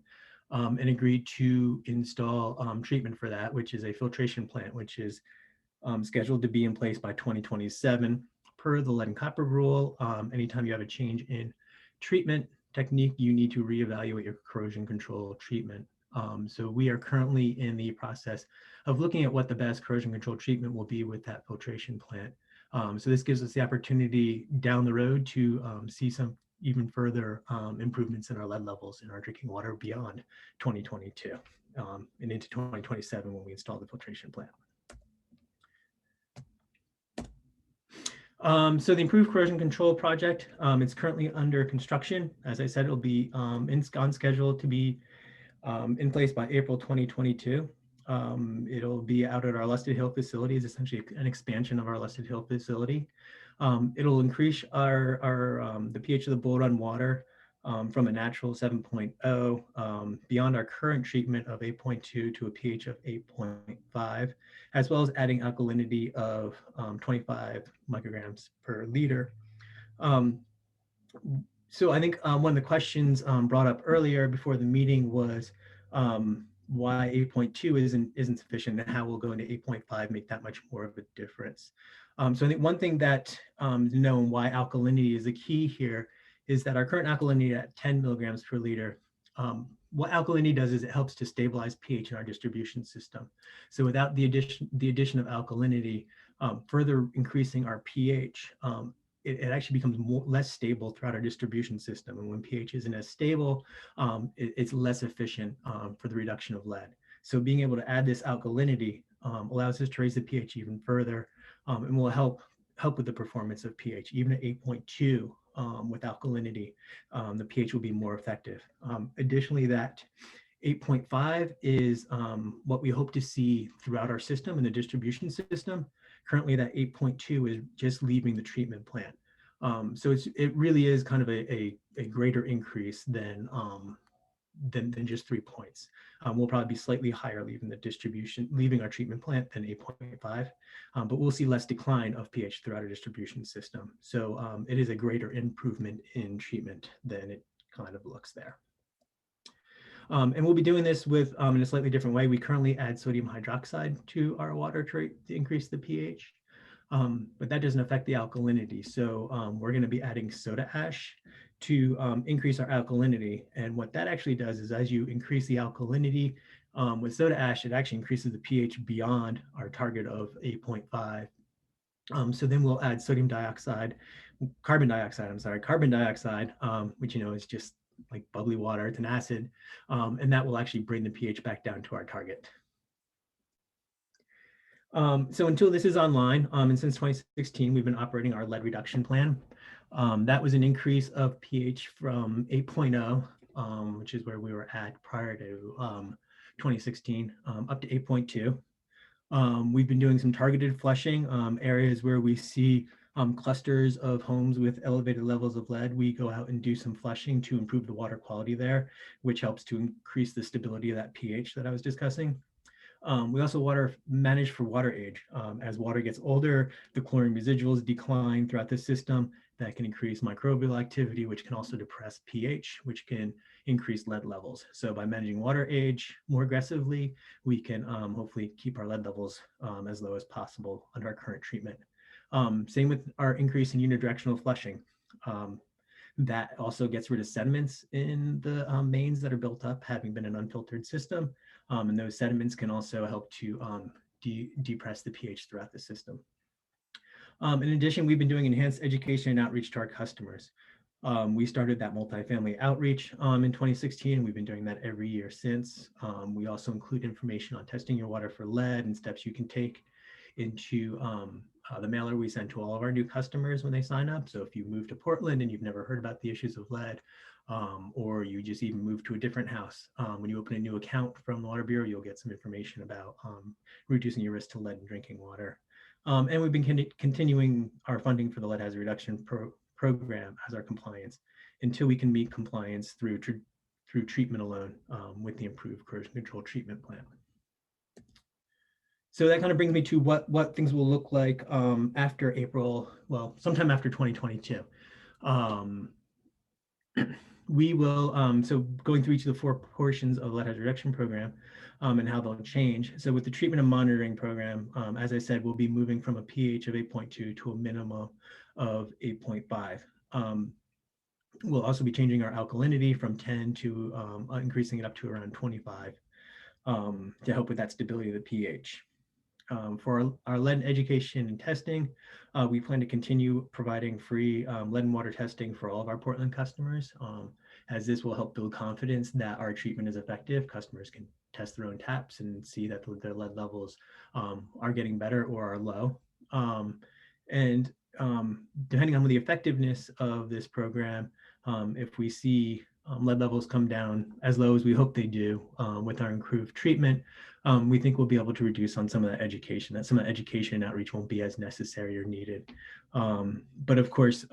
and agreed to install treatment for that, which is a filtration plant, which is scheduled to be in place by 2027. Per the lead and copper rule, anytime you have a change in treatment technique, you need to reevaluate your corrosion control treatment. So we are currently in the process of looking at what the best corrosion control treatment will be with that filtration plant. So this gives us the opportunity down the road to see some even further improvements in our lead levels in our drinking water beyond 2022 and into 2027 when we install the filtration plant. So the improved corrosion control project, it's currently under construction. As I said, it'll be on schedule to be in place by April 2022. It'll be out at our Lusted Hill facility, is essentially an expansion of our Lusted Hill facility. It'll increase the pH of the bull run water from a natural 7.0 beyond our current treatment of 8.2 to a pH of 8.5, as well as adding alkalinity of 25 micrograms per liter. So I think one of the questions brought up earlier before the meeting was why 8.2 isn't sufficient and how we'll go into 8.5 make that much more of a difference. So I think one thing that is known why alkalinity is the key here is that our current alkalinity at 10 milligrams per liter, what alkalinity does is it helps to stabilize pH in our distribution system. So without the addition of alkalinity, further increasing our pH, it actually becomes less stable throughout our distribution system. And when pH isn't as stable, it's less efficient for the reduction of lead. So being able to add this alkalinity allows us to raise the pH even further and will help with the performance of pH. Even at 8.2 with alkalinity, the pH will be more effective. Additionally, that 8.5 is what we hope to see throughout our system in the distribution system. Currently, that 8.2 is just leaving the treatment plant. So it really is kind of a greater increase than just 3 points. We'll probably be slightly higher leaving our treatment plant than 8.5, but we'll see less decline of pH throughout our distribution system. So it is a greater improvement in treatment than it kind of looks there. And we'll be doing this with in a slightly different way. We currently add sodium hydroxide to our water to increase the pH, but that doesn't affect the alkalinity. So we're going to be adding soda ash to increase our alkalinity. And what that actually does is as you increase the alkalinity with soda ash, it actually increases the pH beyond our target of 8.5. So then we'll add carbon dioxide, which is just like bubbly water. It's an acid, and that will actually bring the pH back down to our target. So until this is online, and since 2016, we've been operating our lead reduction plan. That was an increase of pH from 8.0, which is where we were at prior to 2016, up to 8.2. We've been doing some targeted flushing, areas where we see clusters of homes with elevated levels of lead. We go out and do some flushing to improve the water quality there, which helps to increase the stability of that pH that I was discussing. We also manage for water age. As water gets older, the chlorine residuals decline throughout the system. That can increase microbial activity, which can also depress pH, which can increase lead levels. So by managing water age more aggressively, we can hopefully keep our lead levels as low as possible under our current treatment. Same with our increase in unidirectional flushing. That also gets rid of sediments in the mains that are built up, having been an unfiltered system. And those sediments can also help to depress the pH throughout the system. In addition, we've been doing enhanced education and outreach to our customers. We started that multifamily outreach in 2016. We've been doing that every year since. We also include information on testing your water for lead and steps you can take into the mailer we send to all of our new customers when they sign up. So if you move to Portland and you've never heard about the issues of lead, or you just even move to a different house, when you open a new account from the Water Bureau, you'll get some information about reducing your risk to lead in drinking water. And we've been continuing our funding for the lead hazard reduction program as our compliance until we can meet compliance through treatment alone with the improved corrosion control treatment plan. So that kind of brings me to what things will look like after April, well, sometime after 2022. We will, so going through each of the 4 portions of the lead hazard reduction program and how they'll change. So with the treatment and monitoring program, as I said, we'll be moving from a pH of 8.2 to a minimum of 8.5. We'll also be changing our alkalinity from 10 to increasing it up to around 25 to help with that stability of the pH. For our lead education and testing, we plan to continue providing free lead and water testing for all of our Portland customers, as this will help build confidence that our treatment is effective. Customers can test their own taps and see that their lead levels are getting better or are low. Depending on the effectiveness of this program, if we see lead levels come down as low as we hope they do with our improved treatment, we think we'll be able to reduce on some of the education, that some of the education and outreach won't be as necessary or needed. But of course,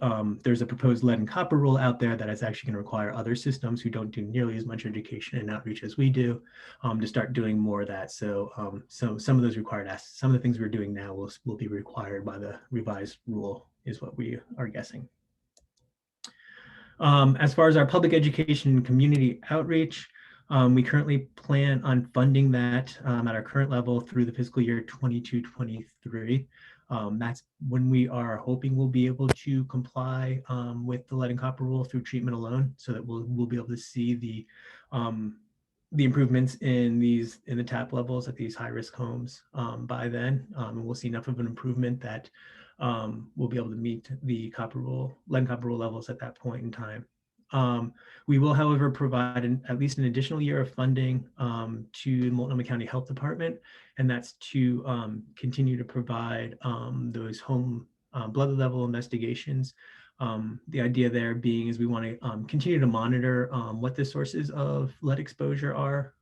there's a proposed lead and copper rule out there that is actually going to require other systems who don't do nearly as much education and outreach as we do to start doing more of that. So, so some of those some of the things we're doing now will be required by the revised rule, is what we are guessing. As far as our public education and community outreach, we currently plan on funding that at our current level through the fiscal year 22-23. That's when we are hoping we'll be able to comply with the lead and copper rule through treatment alone, so that we'll be able to see the improvements in the tap levels at these high-risk homes by then. And we'll see enough of an improvement that we'll be able to meet the lead and copper rule levels at that point in time. We will, however, provide at least an additional year of funding to the Multnomah County Health Department, and that's to continue to provide those home blood level investigations. The idea there being is we want to continue to monitor what the sources of lead exposure are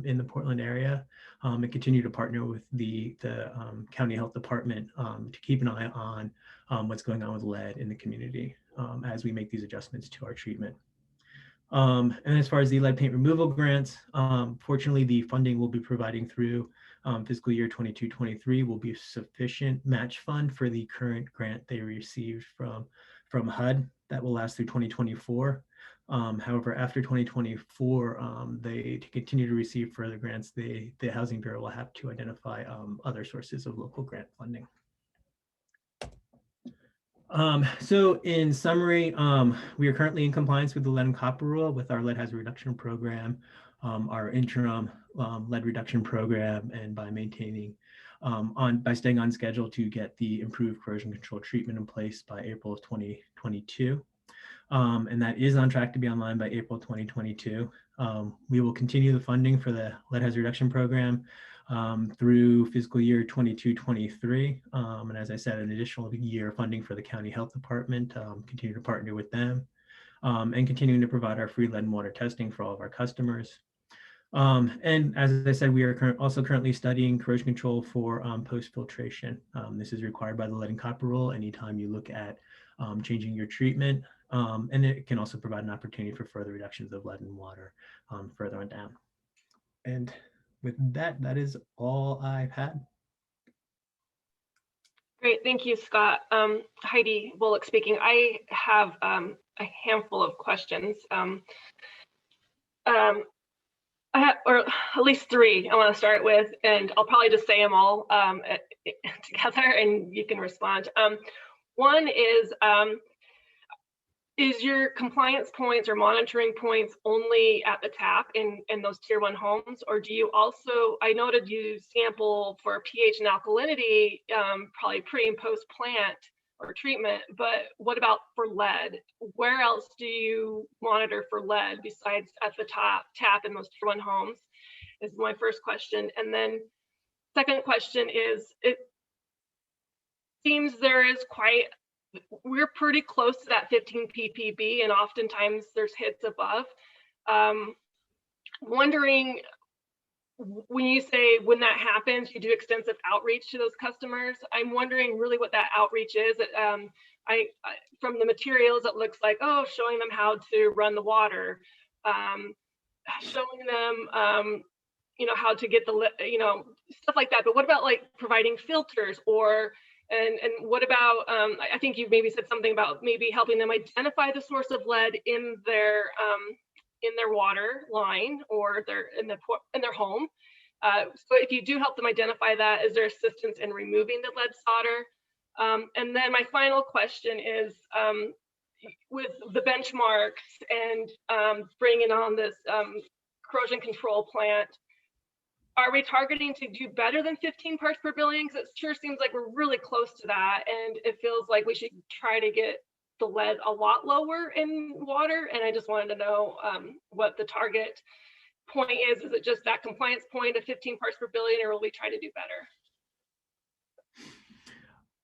in the Portland area, and continue to partner with the county health department to keep an eye on what's going on with lead in the community as we make these adjustments to our treatment. And as far as the lead paint removal grants, fortunately, the funding we'll be providing through fiscal year 22-23 will be sufficient match fund for the current grant they received from HUD that will last through 2024. However, after 2024, to continue to receive further grants, the Housing Bureau will have to identify other sources of local grant funding. So in summary, we are currently in compliance with the lead and copper rule with our lead hazard reduction program, our interim lead reduction program, and by maintaining by staying on schedule to get the improved corrosion control treatment in place by April of 2022. And that is on track to be online by April 2022. We will continue the funding for the lead hazard reduction program through fiscal year 22-23. And as I said, an additional year funding for the county health department, continue to partner with them, and continuing to provide our free lead and water testing for all of our customers. And as I said, we are also currently studying corrosion control for post-filtration. This is required by the lead and copper rule anytime you look at changing your treatment. And it can also provide an opportunity for further reductions of lead and water further on down. And with that, that is all I've had. Great, thank you, Scott. Heidi Bullock speaking. I have a handful of questions. I have, or at least three I want to start with, and I'll probably just say them all together and you can respond. One is your compliance points or monitoring points only at the tap in those tier 1 homes, or do you also, I noted you sample for pH and alkalinity, probably pre and post plant or treatment, but what about for lead? Where else do you monitor for lead besides at the tap in those tier 1 homes is my first question. And then second question is, it seems we're pretty close to that 15 ppb, and oftentimes there's hits above. Wondering, when you say when that happens, you do extensive outreach to those customers. I'm wondering really what that outreach is. From the materials, it looks like, showing them how to run the water, showing them, how to get the, stuff like that. But what about like providing filters and what about, I think you maybe said something about maybe helping them identify the source of lead in their water line or in their home. So if you do help them identify that, is there assistance in removing the lead solder? And then my final question is, with the benchmarks and bringing on this corrosion control plant, are we targeting to do better than 15 parts per billion? Because it sure seems like we're really close to that, and it feels like we should try to get the lead a lot lower in water. And I just wanted to know what the target point is. Is it just that compliance point of 15 parts per billion, or will we try to do better?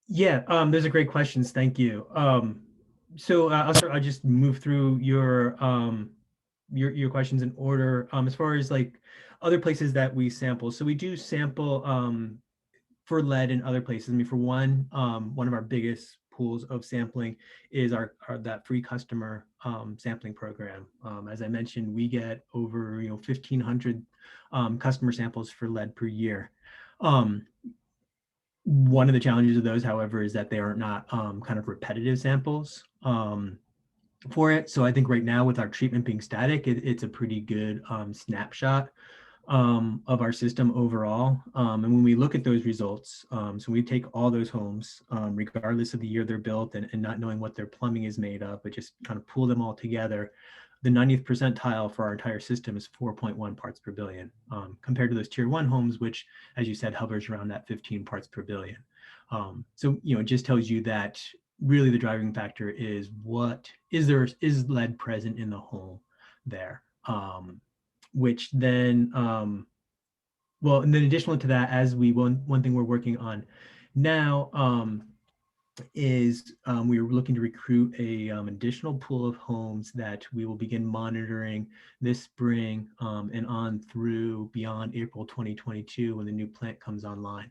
Yeah, those are great questions. Thank you. So I'll just move through your your questions in order. As far as like other places that we sample, so we do sample for lead in other places. I mean, for one of our biggest pools of sampling is our that free customer sampling program. As I mentioned, we get over 1,500 customer samples for lead per year. One of the challenges of those, however, is that they are not kind of repetitive samples for it. So I think right now with our treatment being static, it's a pretty good snapshot of our system overall. And when we look at those results, so we take all those homes, regardless of the year they're built and not knowing what their plumbing is made of, but just kind of pull them all together. The 90th percentile for our entire system is 4.1 parts per billion, compared to those tier 1 homes, which, as you said, hovers around that 15 parts per billion. So, it just tells you that really the driving factor is is lead present in the home there, which then, well, and then additional to that, as one thing we're working on now, is we are looking to recruit a additional pool of homes that we will begin monitoring this spring and on through beyond April 2022 when the new plant comes online,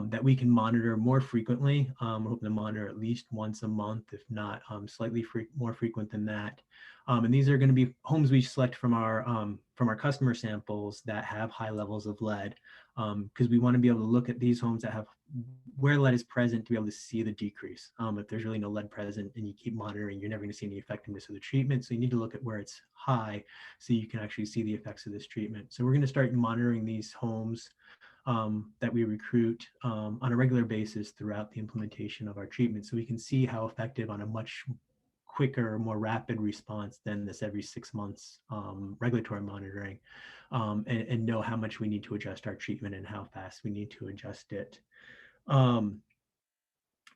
that we can monitor more frequently. We're hoping to monitor at least once a month, if not slightly more frequent than that. And these are going to be homes we select from our customer samples that have high levels of lead, because we want to be able to look at these homes that have where lead is present to be able to see the decrease. If there's really no lead present and you keep monitoring, you're never going to see any effectiveness of the treatment. So you need to look at where it's high so you can actually see the effects of this treatment. So we're going to start monitoring these homes that we recruit on a regular basis throughout the implementation of our treatment, so we can see how effective on a much quicker, more rapid response than this every 6 months regulatory monitoring, and know how much we need to adjust our treatment and how fast we need to adjust it. And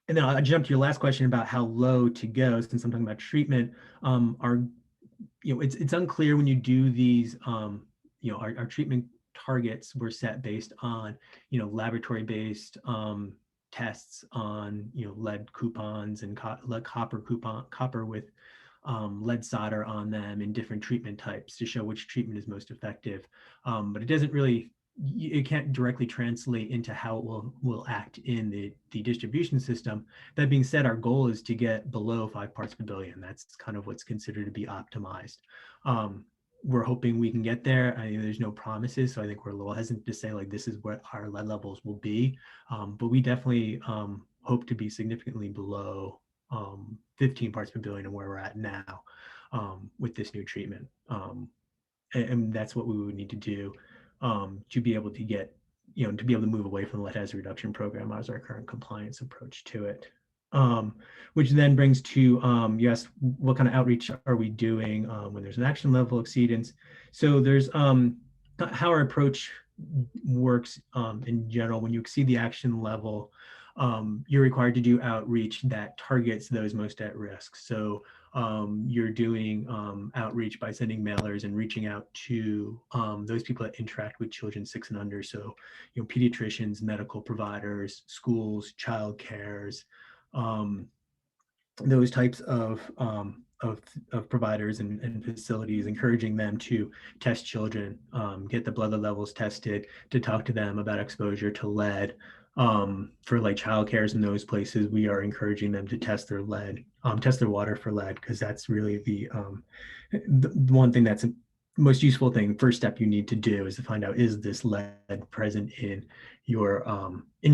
then I'll jump to your last question about how low to go, since I'm talking about treatment. It's unclear when you do these, our treatment targets were set based on, laboratory-based tests on, lead coupons and lead copper with lead solder on them in different treatment types to show which treatment is most effective. But it doesn't really, it can't directly translate into how it will act in the distribution system. That being said, our goal is to get below 5 parts per billion. That's kind of what's considered to be optimized. We're hoping we can get there. I mean, there's no promises, so I think we're a little hesitant to say like this is what our lead levels will be, but we definitely hope to be significantly below 15 parts per billion of where we're at now with this new treatment. And that's what we would need to do to be able to get, to be able to move away from the lead hazard reduction program as our current compliance approach to it. Which then brings to, yes, what kind of outreach are we doing when there's an action level exceedance? So there's how our approach works in general. When you exceed the action level, you're required to do outreach that targets those most at risk. So you're doing outreach by sending mailers and reaching out to those people that interact with children 6 and under. So, pediatricians, medical providers, schools, child cares, those types of providers and facilities, encouraging them to test children, get the blood levels tested, to talk to them about exposure to lead. For like child cares in those places, we are encouraging them to test their lead, test their water for lead, because that's really the one thing that's the most useful thing. First step you need to do is to find out, is this lead present in your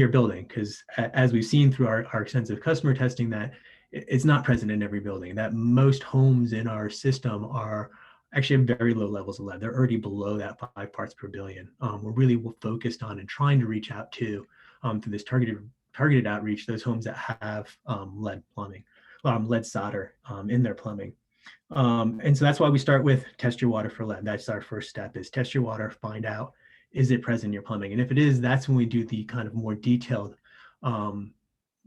building? Because as we've seen through our extensive customer testing, that it's not present in every building, that most homes in our system are actually have very low levels of lead. They're already below that 5 parts per billion. We're really focused on and trying to reach out to through this targeted outreach, those homes that have lead plumbing, lead solder in their plumbing. And so that's why we start with test your water for lead. That's our first step, is test your water, find out, is it present in your plumbing? And if it is, that's when we do the kind of more detailed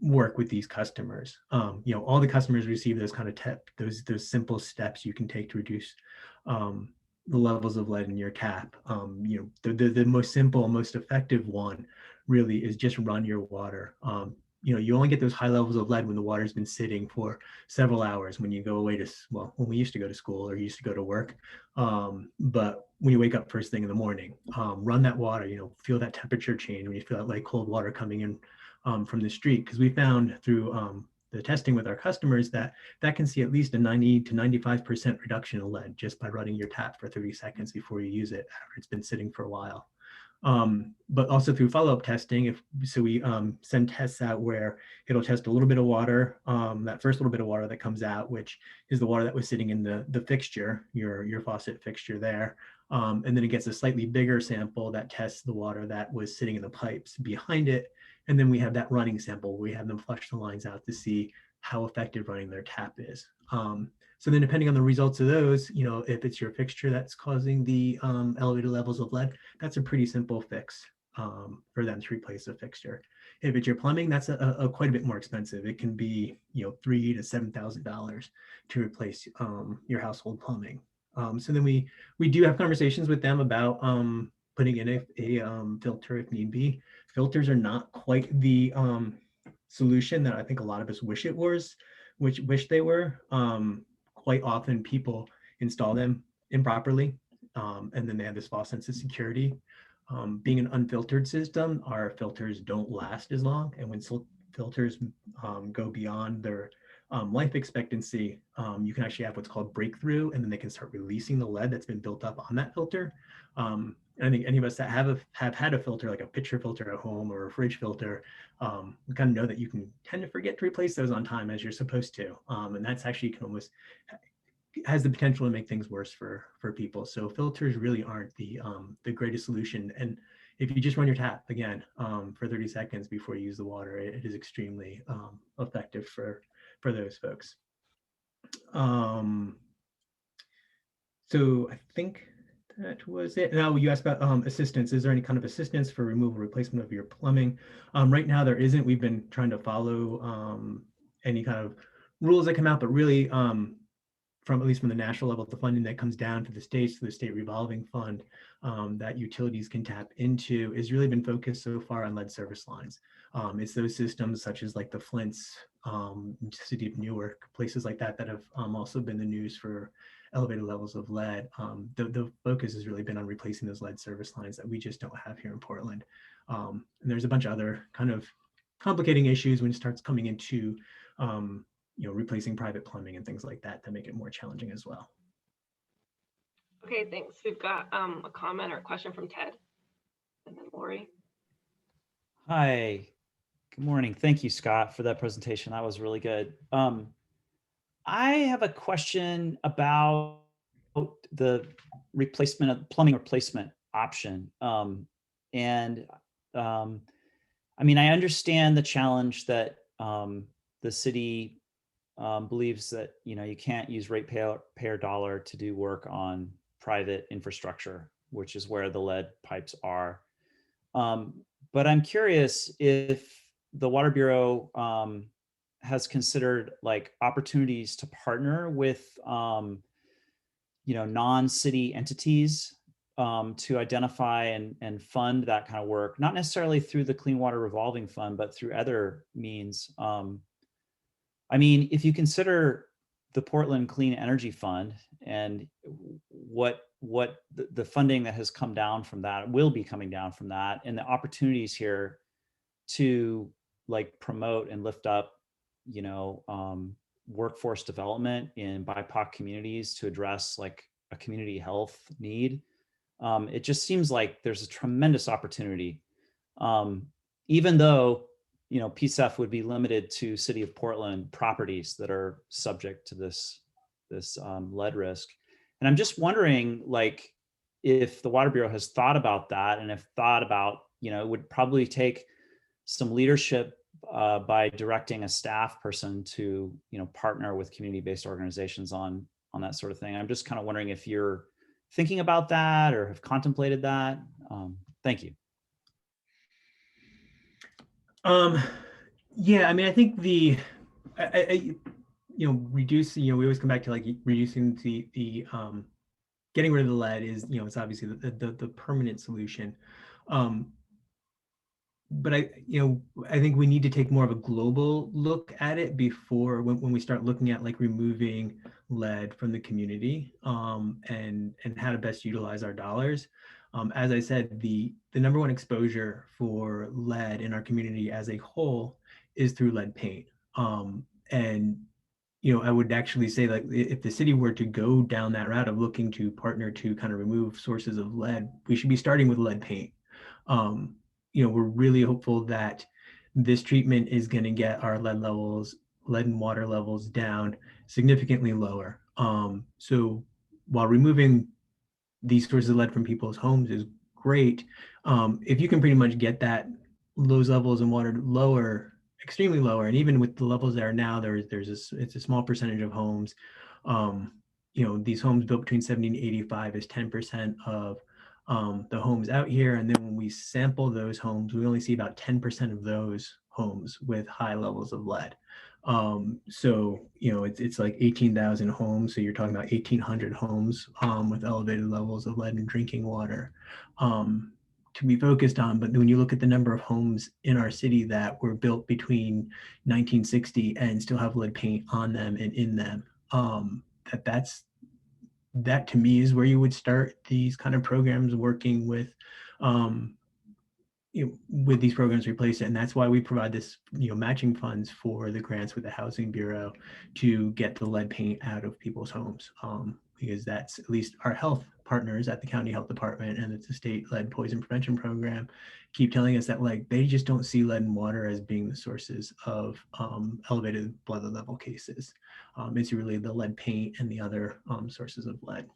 work with these customers. All the customers receive those kind of those simple steps you can take to reduce the levels of lead in your tap. The most simple, most effective one really is just run your water. you only get those high levels of lead when the water's been sitting for several hours when you go away to, well, when we used to go to school or used to go to work. But when you wake up first thing in the morning, run that water, feel that temperature change when you feel that light cold water coming in from the street. Because we found through the testing with our customers that can see at least a 90 to 95% reduction in lead just by running your tap for 30 seconds before you use it after it's been sitting for a while. But also through follow-up testing, we send tests out where it'll test a little bit of water, that first little bit of water that comes out, which is the water that was sitting in the fixture, your faucet fixture there. And then it gets a slightly bigger sample that tests the water that was sitting in the pipes behind it. And then we have that running sample where we have them flush the lines out to see how effective running their tap is. So then depending on the results of those, if it's your fixture that's causing the elevated levels of lead, that's a pretty simple fix for them to replace the fixture. If it's your plumbing, that's a quite a bit more expensive. It can be $3,000 to $7,000 to replace your household plumbing. So then we do have conversations with them about putting in a filter if need be. Filters are not quite the solution that I think a lot of us wish it was, wish they were. Quite often people install them improperly, and then they have this false sense of security. Being an unfiltered system, our filters don't last as long, and when filters go beyond their life expectancy, you can actually have what's called breakthrough, and then they can start releasing the lead that's been built up on that filter. And I think any of us that have had a filter, like a pitcher filter at home or a fridge filter, we kind of know that you can tend to forget to replace those on time as you're supposed to. And that's actually can almost has the potential to make things worse for people. So filters really aren't the greatest solution. And if you just run your tap again for 30 seconds before you use the water, it is extremely effective for those folks. So I think that was it. Now you asked about assistance. Is there any kind of assistance for removal replacement of your plumbing? Right now there isn't. We've been trying to follow any kind of rules that come out, but really from at least from the national level, the funding that comes down to the states, to the state revolving fund that utilities can tap into has really been focused so far on lead service lines. It's those systems such as like the Flints, City of Newark, places like that that have also been the news for elevated levels of lead. The focus has really been on replacing those lead service lines that we just don't have here in Portland. And there's a bunch of other kind of complicating issues when it starts coming into replacing private plumbing and things like that make it more challenging as well. Okay, thanks. We've got a comment or a question from Ted, and then Lori. Hi, good morning. Thank you, Scott, for that presentation. That was really good. I have a question about the replacement of plumbing replacement option. I mean, I understand the challenge that the city believes that you can't use ratepayer dollar to do work on private infrastructure, which is where the lead pipes are. But I'm curious if the Water Bureau has considered like opportunities to partner with non-city entities to identify and fund that kind of work, not necessarily through the Clean Water Revolving Fund, but through other means. I mean, if you consider the Portland Clean Energy Fund and what the funding that has come down from that, will be coming down from that, and the opportunities here to like promote and lift up, workforce development in BIPOC communities to address like a community health need, it just seems like there's a tremendous opportunity, even though PSEF would be limited to City of Portland properties that are subject to this lead risk. And I'm just wondering, like, if the Water Bureau has thought about that, and if thought about, it would probably take some leadership by directing a staff person to, partner with community-based organizations on that sort of thing. I'm just kind of wondering if you're thinking about that or have contemplated that. Thank you. Yeah, I mean, I think reducing, we always come back to like reducing the getting rid of the lead is, it's obviously the permanent solution. but I think we need to take more of a global look at it before when we start looking at like removing lead from the community, and how to best utilize our dollars. As I said, the number one exposure for lead in our community as a whole is through lead paint. And I would actually say, like, if the city were to go down that route of looking to partner to kind of remove sources of lead, we should be starting with lead paint. We're really hopeful that this treatment is going to get our lead and water levels down significantly lower. So while removing these sources of lead from people's homes is great, if you can pretty much get those levels in water lower, extremely lower, and even with the levels that are now, it's a small percentage of homes. These homes built between 70 and 85 is 10% of the homes out here. And then when we sample those homes, we only see about 10% of those homes with high levels of lead. So it's like 18,000 homes. So you're talking about 1,800 homes with elevated levels of lead in drinking water to be focused on. But when you look at the number of homes in our city that were built between 1960 and still have lead paint on them and in them, that to me is where you would start these kind of programs, working with with these programs to replace it. And that's why we provide this matching funds for the grants with the Housing Bureau to get the lead paint out of people's homes, because that's at least our health partners at the county health department and it's the state lead poison prevention program keep telling us that, like, they just don't see lead in water as being the sources of elevated blood level cases. It's really the lead paint and the other sources of lead.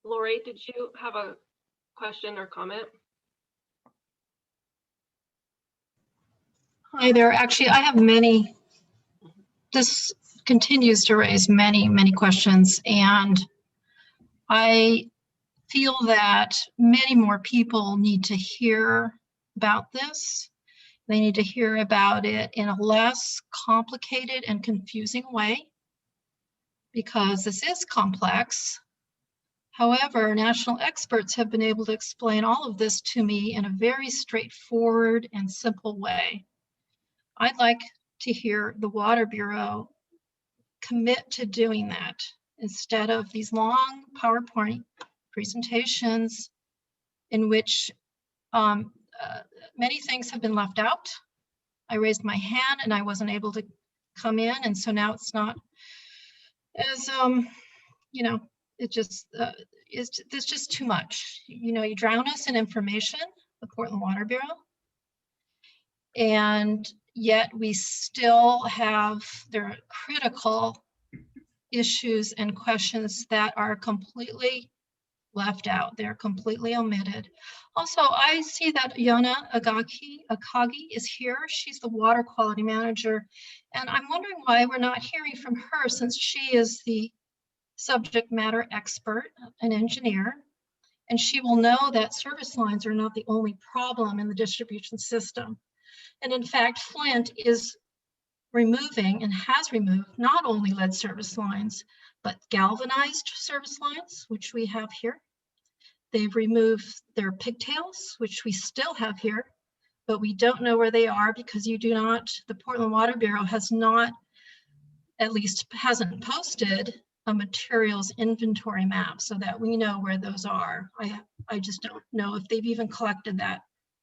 Lori, did you have a question or comment? Hi there. Actually, I have many. This continues to raise many, many questions, and I feel that many more people need to hear about this. They need to hear about it in a less complicated and confusing way, because this is complex. However, national experts have been able to explain all of this to me in a very straightforward and simple way. I'd like to hear the Water Bureau commit to doing that instead of these long PowerPoint presentations in which many things have been left out. I raised my hand and I wasn't able to come in, and so now it's not as it just there's just too much. You drown us in information, the Portland Water Bureau, and yet we still have there are critical issues and questions that are completely left out. They're completely omitted. Also, I see that Yona Akagi is here. She's the water quality manager, and I'm wondering why we're not hearing from her, since she is the subject matter expert, an engineer, and she will know that service lines are not the only problem in the distribution system. And in fact, Flint is removing and has removed not only lead service lines, but galvanized service lines, which we have here. They've removed their pigtails, which we still have here, but we don't know where they are because the Portland Water Bureau has not, at least hasn't posted a materials inventory map so that we know where those are. I just don't know if they've even collected that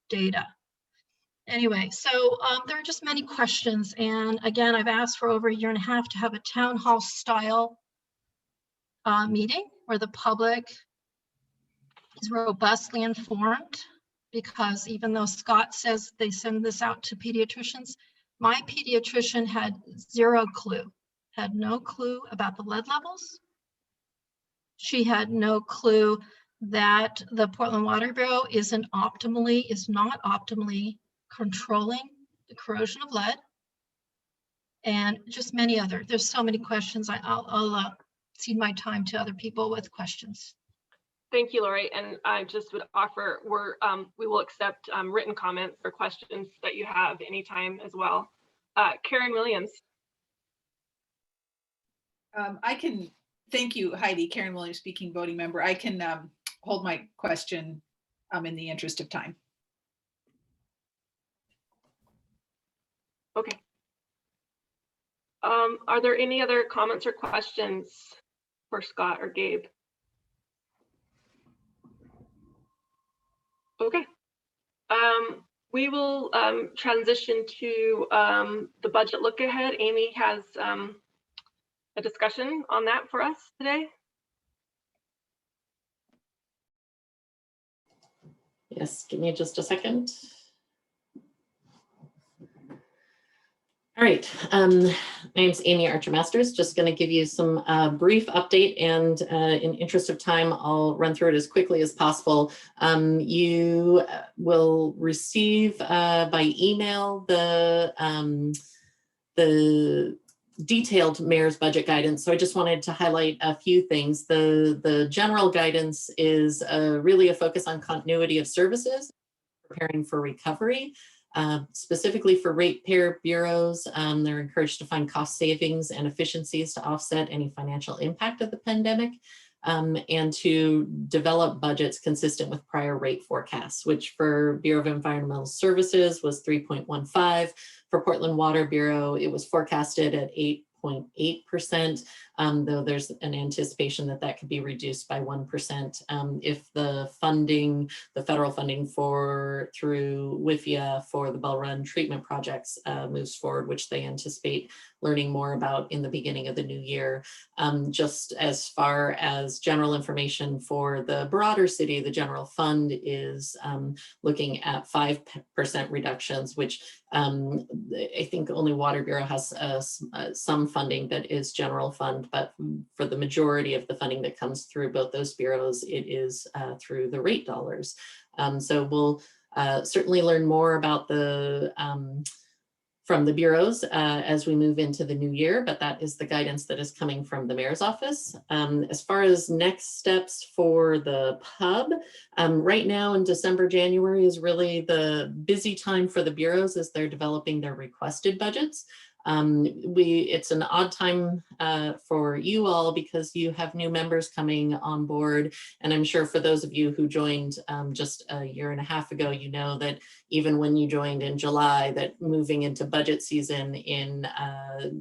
data. Anyway, so there are just many questions. And again, I've asked for over a year and a half to have a town hall style meeting where the public is robustly informed, because even though Scott says they send this out to pediatricians, my pediatrician had zero clue, had no clue about the lead levels. She had no clue that the Portland Water Bureau is not optimally controlling the corrosion of lead, and just many other. There's so many questions. I'll cede my time to other people with questions. Thank you, Lori. And I just would offer, we will accept written comments or questions that you have anytime as well. Karen Williams. I can Thank you, Heidi. Karen Williams speaking, voting member. I can hold my question in the interest of time. Okay. Are there any other comments or questions for Scott or Gabe? Okay. We will transition to the budget look ahead. Amy has a discussion on that for us today. Yes, give me just a second. All right, my name's Amy Archer-Masters, just going to give you some brief update, and in interest of time, I'll run through it as quickly as possible. You will receive by email the detailed mayor's budget guidance. So I just wanted to highlight a few things. The general guidance is really a focus on continuity of services, preparing for recovery. Specifically for ratepayer bureaus, they're encouraged to find cost savings and efficiencies to offset any financial impact of the pandemic, and to develop budgets consistent with prior rate forecasts, which for Bureau of Environmental Services was 3.15. For Portland Water Bureau, it was forecasted at 8.8%, though there's an anticipation that that could be reduced by 1% if the funding, the federal funding through WIFIA for the Bell Run treatment projects moves forward, which they anticipate learning more about in the beginning of the new year. Just as far as general information for the broader city, the general fund is looking at 5% reductions, which I think only Water Bureau has some funding that is general fund, but for the majority of the funding that comes through both those bureaus, it is through the rate dollars. So we'll certainly learn more about from the bureaus as we move into the new year, but that is the guidance that is coming from the mayor's office. As far as next steps for the pub, right now in December, January is really the busy time for the bureaus as they're developing their requested budgets. It's an odd time for you all because you have new members coming on board. And I'm sure for those of you who joined just a year and a half ago, you know that even when you joined in July, that moving into budget season in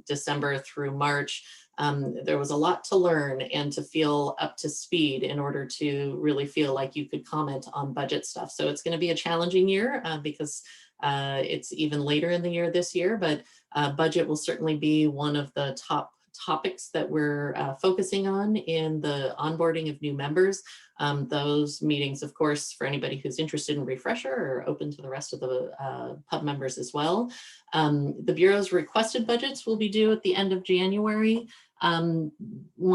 December through March, there was a lot to learn and to feel up to speed in order to really feel like you could comment on budget stuff. So it's going to be a challenging year because it's even later in the year this year, but budget will certainly be one of the top topics that we're focusing on in the onboarding of new members. Those meetings, of course, for anybody who's interested in refresher, are open to the rest of the pub members as well. The Bureau's requested budgets will be due at the end of January. One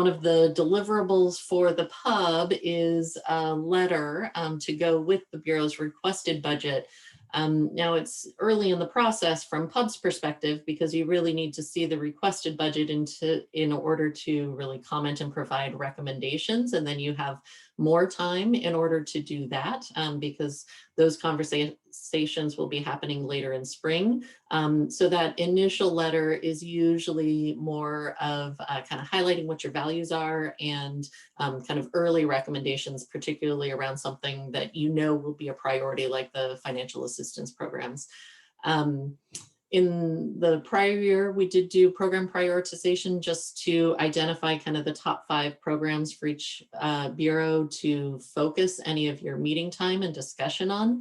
of the deliverables for the pub is a letter to go with the Bureau's requested budget. Now it's early in the process from pub's perspective because you really need to see the requested budget in order to really comment and provide recommendations, and then you have more time in order to do that because those conversations will be happening later in spring. So that initial letter is usually more of kind of highlighting what your values are and kind of early recommendations, particularly around something that you know will be a priority like the financial assistance programs. In the prior year, we did do program prioritization just to identify kind of the top 5 programs for each bureau to focus any of your meeting time and discussion on.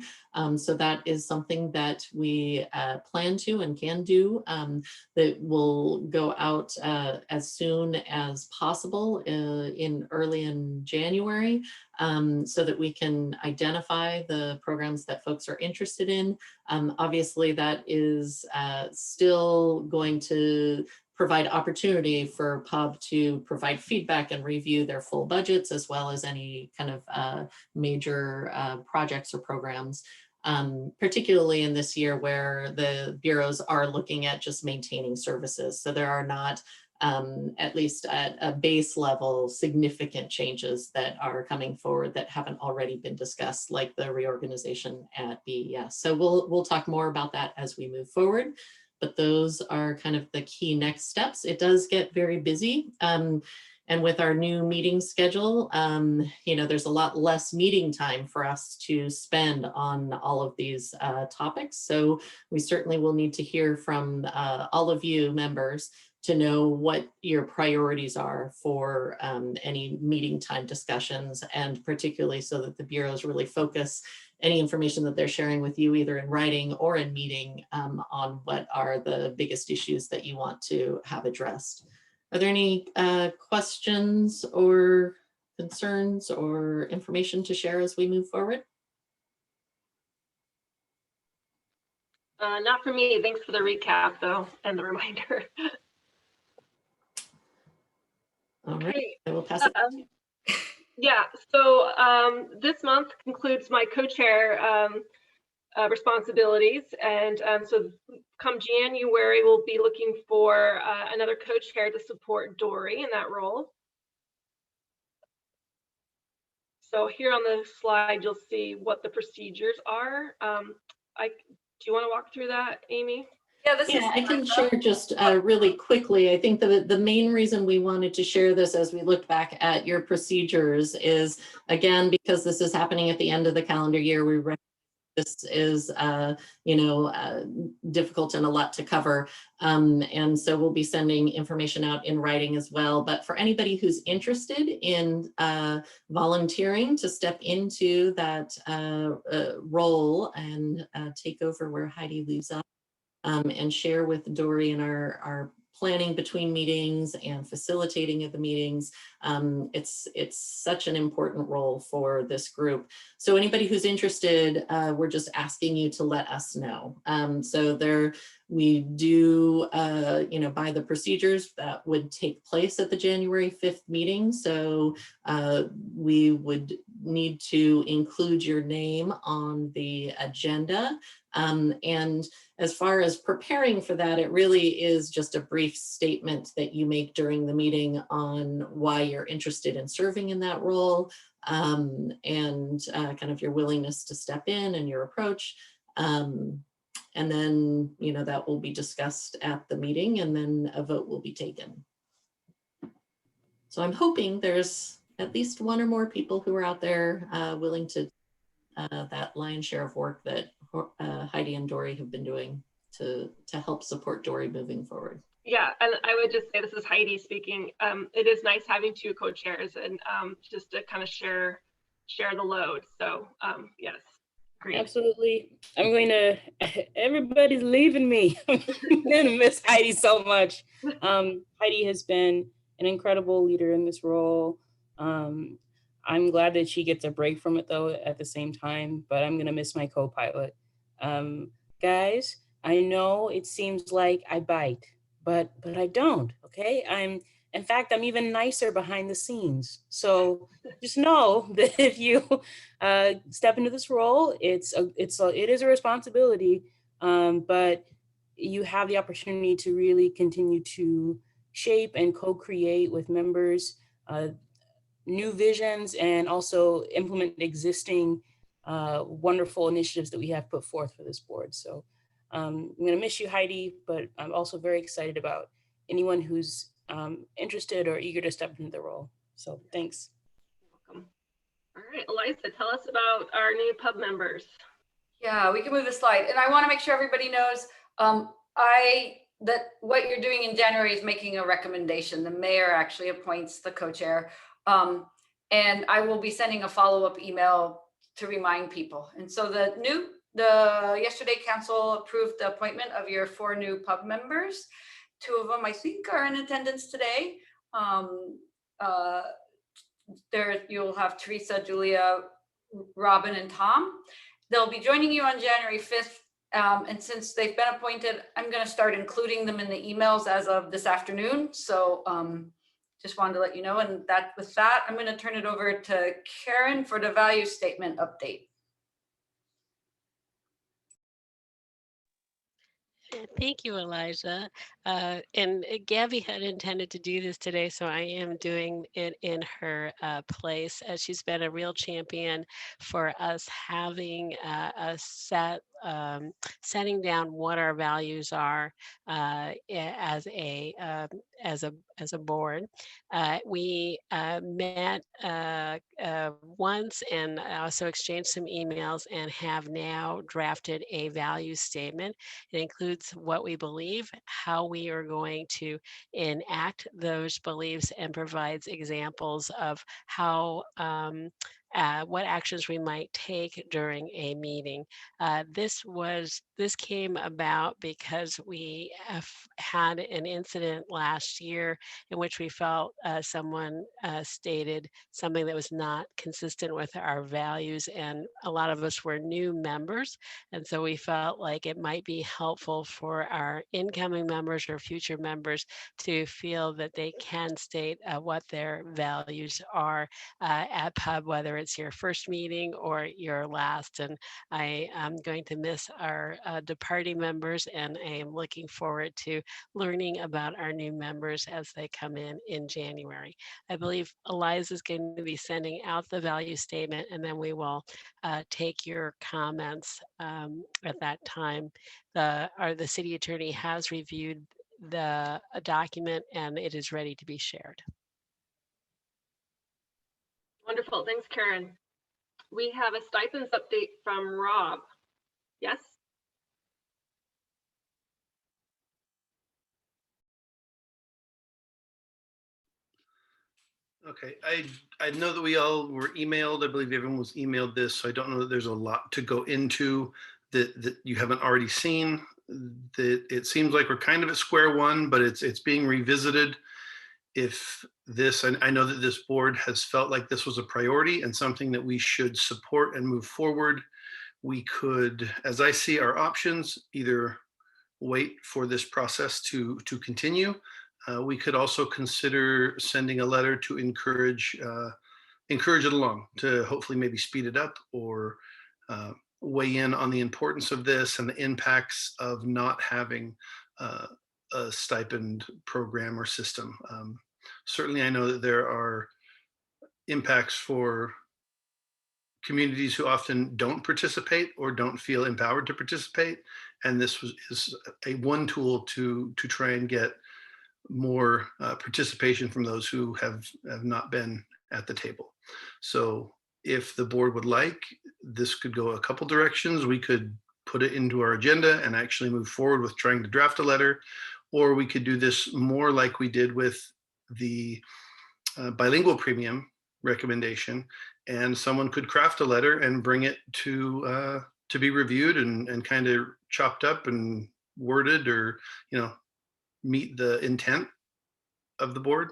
So that is something that we plan to and can do that will go out as soon as possible early in January so that we can identify the programs that folks are interested in. Obviously, that is still going to provide opportunity for pub to provide feedback and review their full budgets as well as any kind of major projects or programs, particularly in this year where the bureaus are looking at just maintaining services. So there are not, at least at a base level, significant changes that are coming forward that haven't already been discussed, like the reorganization at BES. So we'll talk more about that as we move forward. But those are kind of the key next steps. It does get very busy. And with our new meeting schedule, there's a lot less meeting time for us to spend on all of these topics. So we certainly will need to hear from all of you members to know what your priorities are for any meeting time discussions, and particularly so that the bureaus really focus any information that they're sharing with you, either in writing or in meeting, on what are the biggest issues that you want to have addressed. Are there any questions or concerns or information to share as we move forward? Not for me. Thanks for the recap, though, and the reminder. All right, Okay. I will pass it. Yeah, so this month concludes my co-chair responsibilities, and so come January, we'll be looking for another co-chair to support Dory in that role. So here on the slide, you'll see what the procedures are. Do you want to walk through that, Amy? Yeah, I can share just really quickly. I think the main reason we wanted to share this as we look back at your procedures is, again, because this is happening at the end of the calendar year, we recognize this is difficult and a lot to cover. And so we'll be sending information out in writing as well. But for anybody who's interested in volunteering to step into that role and take over where Heidi leaves off, and share with Dory and our planning between meetings and facilitating of the meetings. It's such an important role for this group. So anybody who's interested, we're just asking you to let us know. So we do, by the procedures that would take place at the January 5th meeting. So we would need to include your name on the agenda. And as far as preparing for that, it really is just a brief statement that you make during the meeting on why you're interested in serving in that role, and kind of your willingness to step in and your approach. And then, that will be discussed at the meeting, and then a vote will be taken. So I'm hoping there's at least one or more people who are out there willing to that lion's share of work that Heidi and Dory have been doing to help support Dory moving forward. Yeah, and I would just say, this is Heidi speaking. It is nice having two co-chairs and just to kind of share the load. So yes, great. Absolutely. Everybody's leaving me. I'm gonna miss Heidi so much. Heidi has been an incredible leader in this role. I'm glad that she gets a break from it though at the same time, but I'm gonna miss my co-pilot. Guys, I know it seems like I bite, but I don't, okay? In fact, I'm even nicer behind the scenes. So just know that if you step into this role, it is a responsibility, but you have the opportunity to really continue to shape and co-create with members new visions, and also implement existing wonderful initiatives that we have put forth for this board. So I'm going to miss you, Heidi, but I'm also very excited about anyone who's interested or eager to step into the role. So thanks. Welcome. All right, Eliza, tell us about our new pub members. Yeah, we can move the slide. And I want to make sure everybody knows that what you're doing in January is making a recommendation. The mayor actually appoints the co-chair. And I will be sending a follow-up email to remind people. And so yesterday council approved the appointment of your 4 new pub members. 2 of them I think are in attendance today. You'll have Teresa, Julia, Robin, and Tom. They'll be joining you on January 5th. And since they've been appointed, I'm going to start including them in the emails as of this afternoon. So just wanted to let you know. And with that, I'm going to turn it over to Karen for the value statement update. Thank you, Elijah. And Gabby had intended to do this today, so I am doing it in her place. She's been a real champion for us having a set setting down what our values are as a board. We met once and also exchanged some emails and have now drafted a value statement. It includes what we believe, how we are going to enact those beliefs, and provides examples of how what actions we might take during a meeting. This came about because we had an incident last year in which we felt someone stated something that was not consistent with our values, and a lot of us were new members, and so we felt like it might be helpful for our incoming members or future members to feel that they can state what their values are at PUB, whether it's your first meeting or your last. And I am going to miss our departing members, and I am looking forward to learning about our new members as they come in January. I believe Eliza is going to be sending out the value statement, and then we will take your comments at that time. The city attorney has reviewed the document, and it is ready to be shared. Wonderful. Thanks, Karen. We have a stipends update from Rob. Yes? Okay, I know that we all were emailed. I believe everyone was emailed this, so I don't know that there's a lot to go into that you haven't already seen. That it seems like we're kind of at square one, but it's being revisited. If this, and I know that this board has felt like this was a priority and something that we should support and move forward, we could, as I see our options, either wait for this process to continue. We could also consider sending a letter to encourage it along, to hopefully maybe speed it up, or weigh in on the importance of this and the impacts of not having a stipend program or system. Certainly, I know that there are impacts for communities who often don't participate or don't feel empowered to participate, and this is one tool to try and get more participation from those who have not been at the table. So if the board would like, this could go a couple directions. We could put it into our agenda and actually move forward with trying to draft a letter, or we could do this more like we did with the bilingual premium recommendation, and someone could craft a letter and bring it to be reviewed and kind of chopped up and worded, or meet the intent of the board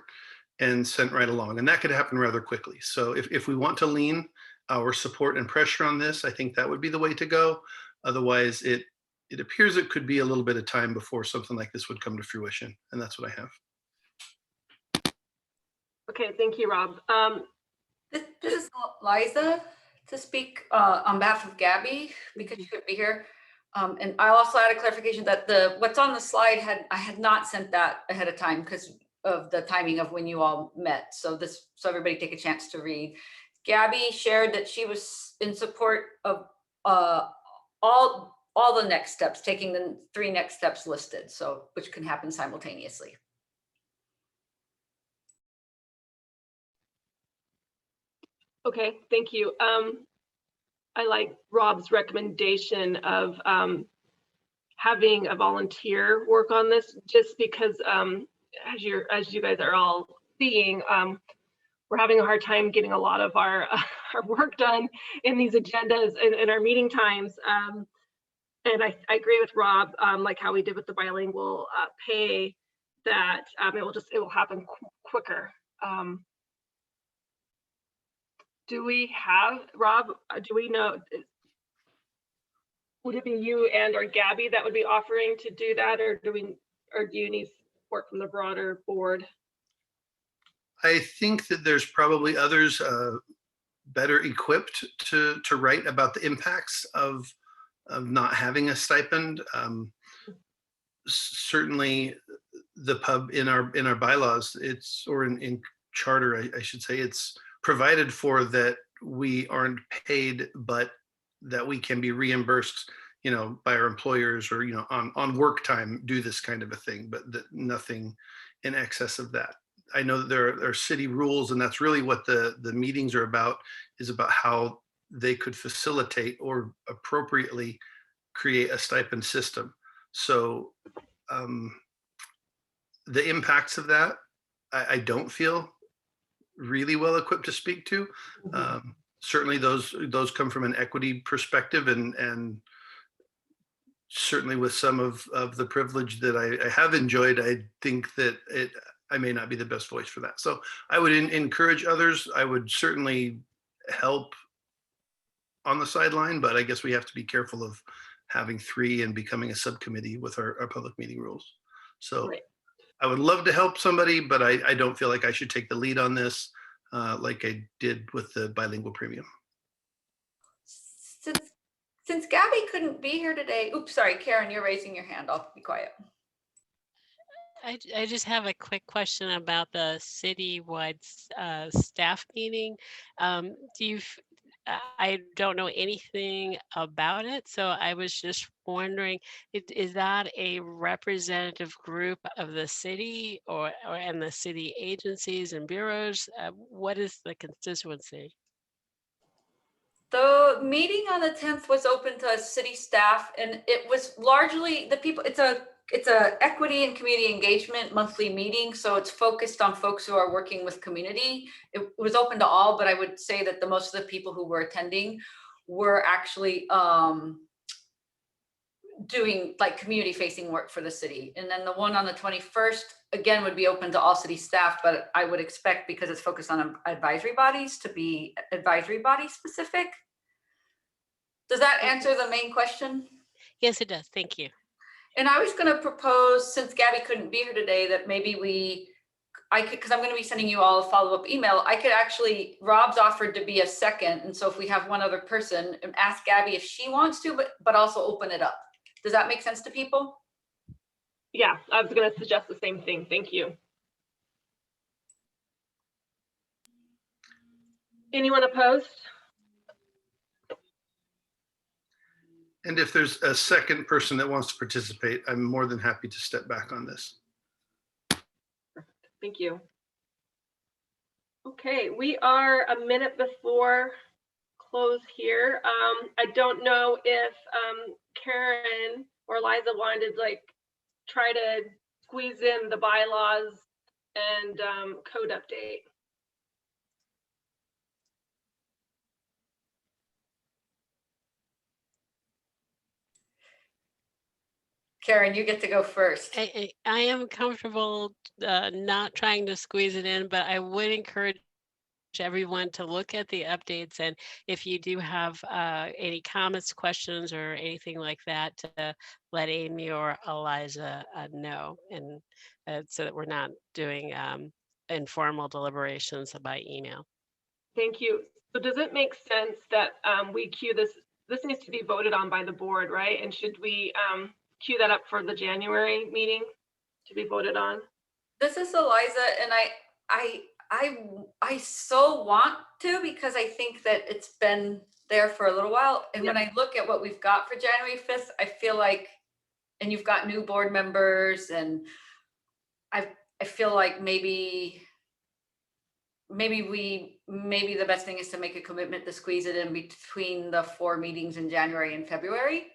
and sent right along. And that could happen rather quickly. So if we want to lean our support and pressure on this, I think that would be the way to go. Otherwise, it appears it could be a little bit of time before something like this would come to fruition. And that's what I have. Okay, thank you, Rob. This is Liza to speak on behalf of Gabby, because she couldn't be here. And I'll also add a clarification that what's on the slide I had not sent that ahead of time because of the timing of when you all met. So everybody take a chance to read. Gabby shared that she was in support of all the next steps, taking the 3 next steps listed, so which can happen simultaneously. Okay, thank you. I like Rob's recommendation of having a volunteer work on this, just because as you guys are all seeing, we're having a hard time getting a lot of our work done in these agendas and in our meeting times. And I agree with Rob, like how we did with the bilingual pay, that it will happen quicker. Do we have, Rob, do we know, would it be you and or Gabby that would be offering to do that, or do you need support from the broader board? I think that there's probably others better equipped to write about the impacts of not having a stipend. Certainly the PUB in our bylaws, or in charter, I should say, it's provided for that we aren't paid, but that we can be reimbursed by our employers or, on work time, do this kind of a thing, but nothing in excess of that. I know that there are city rules, and that's really what the meetings are about, is about how they could facilitate or appropriately create a stipend system. So the impacts of that, I don't feel really well equipped to speak to. Certainly those come from an equity perspective, and certainly with some of the privilege that I have enjoyed, I think that I may not be the best voice for that. So I would encourage others. I would certainly help on the sideline, but I guess we have to be careful of having 3 and becoming a subcommittee with our public meeting rules. So right. I would love to help somebody, but I don't feel like I should take the lead on this like I did with the bilingual premium. Since Gabby couldn't be here today, oops, sorry, Karen, you're raising your hand. I'll be quiet. I just have a quick question about the citywide staff meeting. I don't know anything about it, so I was just wondering, is that a representative group of the city or and the city agencies and bureaus? What is the constituency? The meeting on the 10th was open to city staff, and it was largely the people. It's a equity and community engagement monthly meeting, so it's focused on folks who are working with community. It was open to all, but I would say that the most of the people who were attending were actually doing like community facing work for the city. And then the one on the 21st, again, would be open to all city staff, but I would expect, because it's focused on advisory bodies, to be advisory body specific. Does that answer the main question? Yes, it does. Thank you. And I was going to propose, since Gabby couldn't be here today, that maybe I could, because I'm going to be sending you all a follow-up email. I could actually, Rob's offered to be a second. And so if we have one other person, ask Gabby if she wants to, but also open it up. Does that make sense to people? Yeah, I was going to suggest the same thing. Thank you. Anyone opposed? And if there's a second person that wants to participate, I'm more than happy to step back on this. Thank you. Okay, we are a minute before close here. I don't know if Karen or Liza wanted to try to squeeze in the bylaws and code update. Karen, you get to go first. I am comfortable not trying to squeeze it in, but I would encourage everyone to look at the updates, and if you do have any comments, questions, or anything like that, to let Amy or Eliza know, and so that we're not doing informal deliberations by email. Thank you. So does it make sense that we queue this? This needs to be voted on by the board, right? And should we queue that up for the January meeting to be voted on? This is Eliza, and I so want to, because I think that it's been there for a little while. And when I look at what we've got for January 5th, I feel like, and you've got new board members, and I feel like maybe the best thing is to make a commitment to squeeze it in between the 4 meetings in January and February.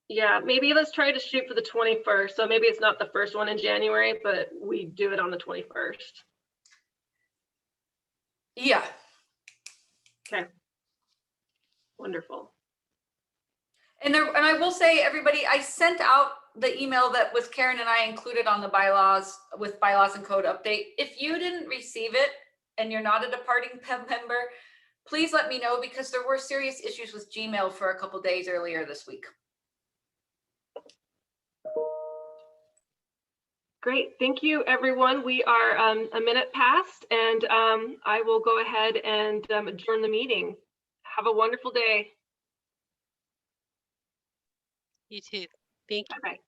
Yeah, maybe let's try to shoot for the 21st. So maybe it's not the first one in January, but we do it on the 21st. Yeah. Okay. Wonderful. And I will say, everybody, I sent out the email that was Karen and I included on the bylaws with bylaws and code update. If you didn't receive it and you're not a departing PEB member, please let me know, because there were serious issues with Gmail for a couple days earlier this week. Great, thank you, everyone. We are a minute past, and I will go ahead and adjourn the meeting. Have a wonderful day. You too. Thank you. Bye-bye.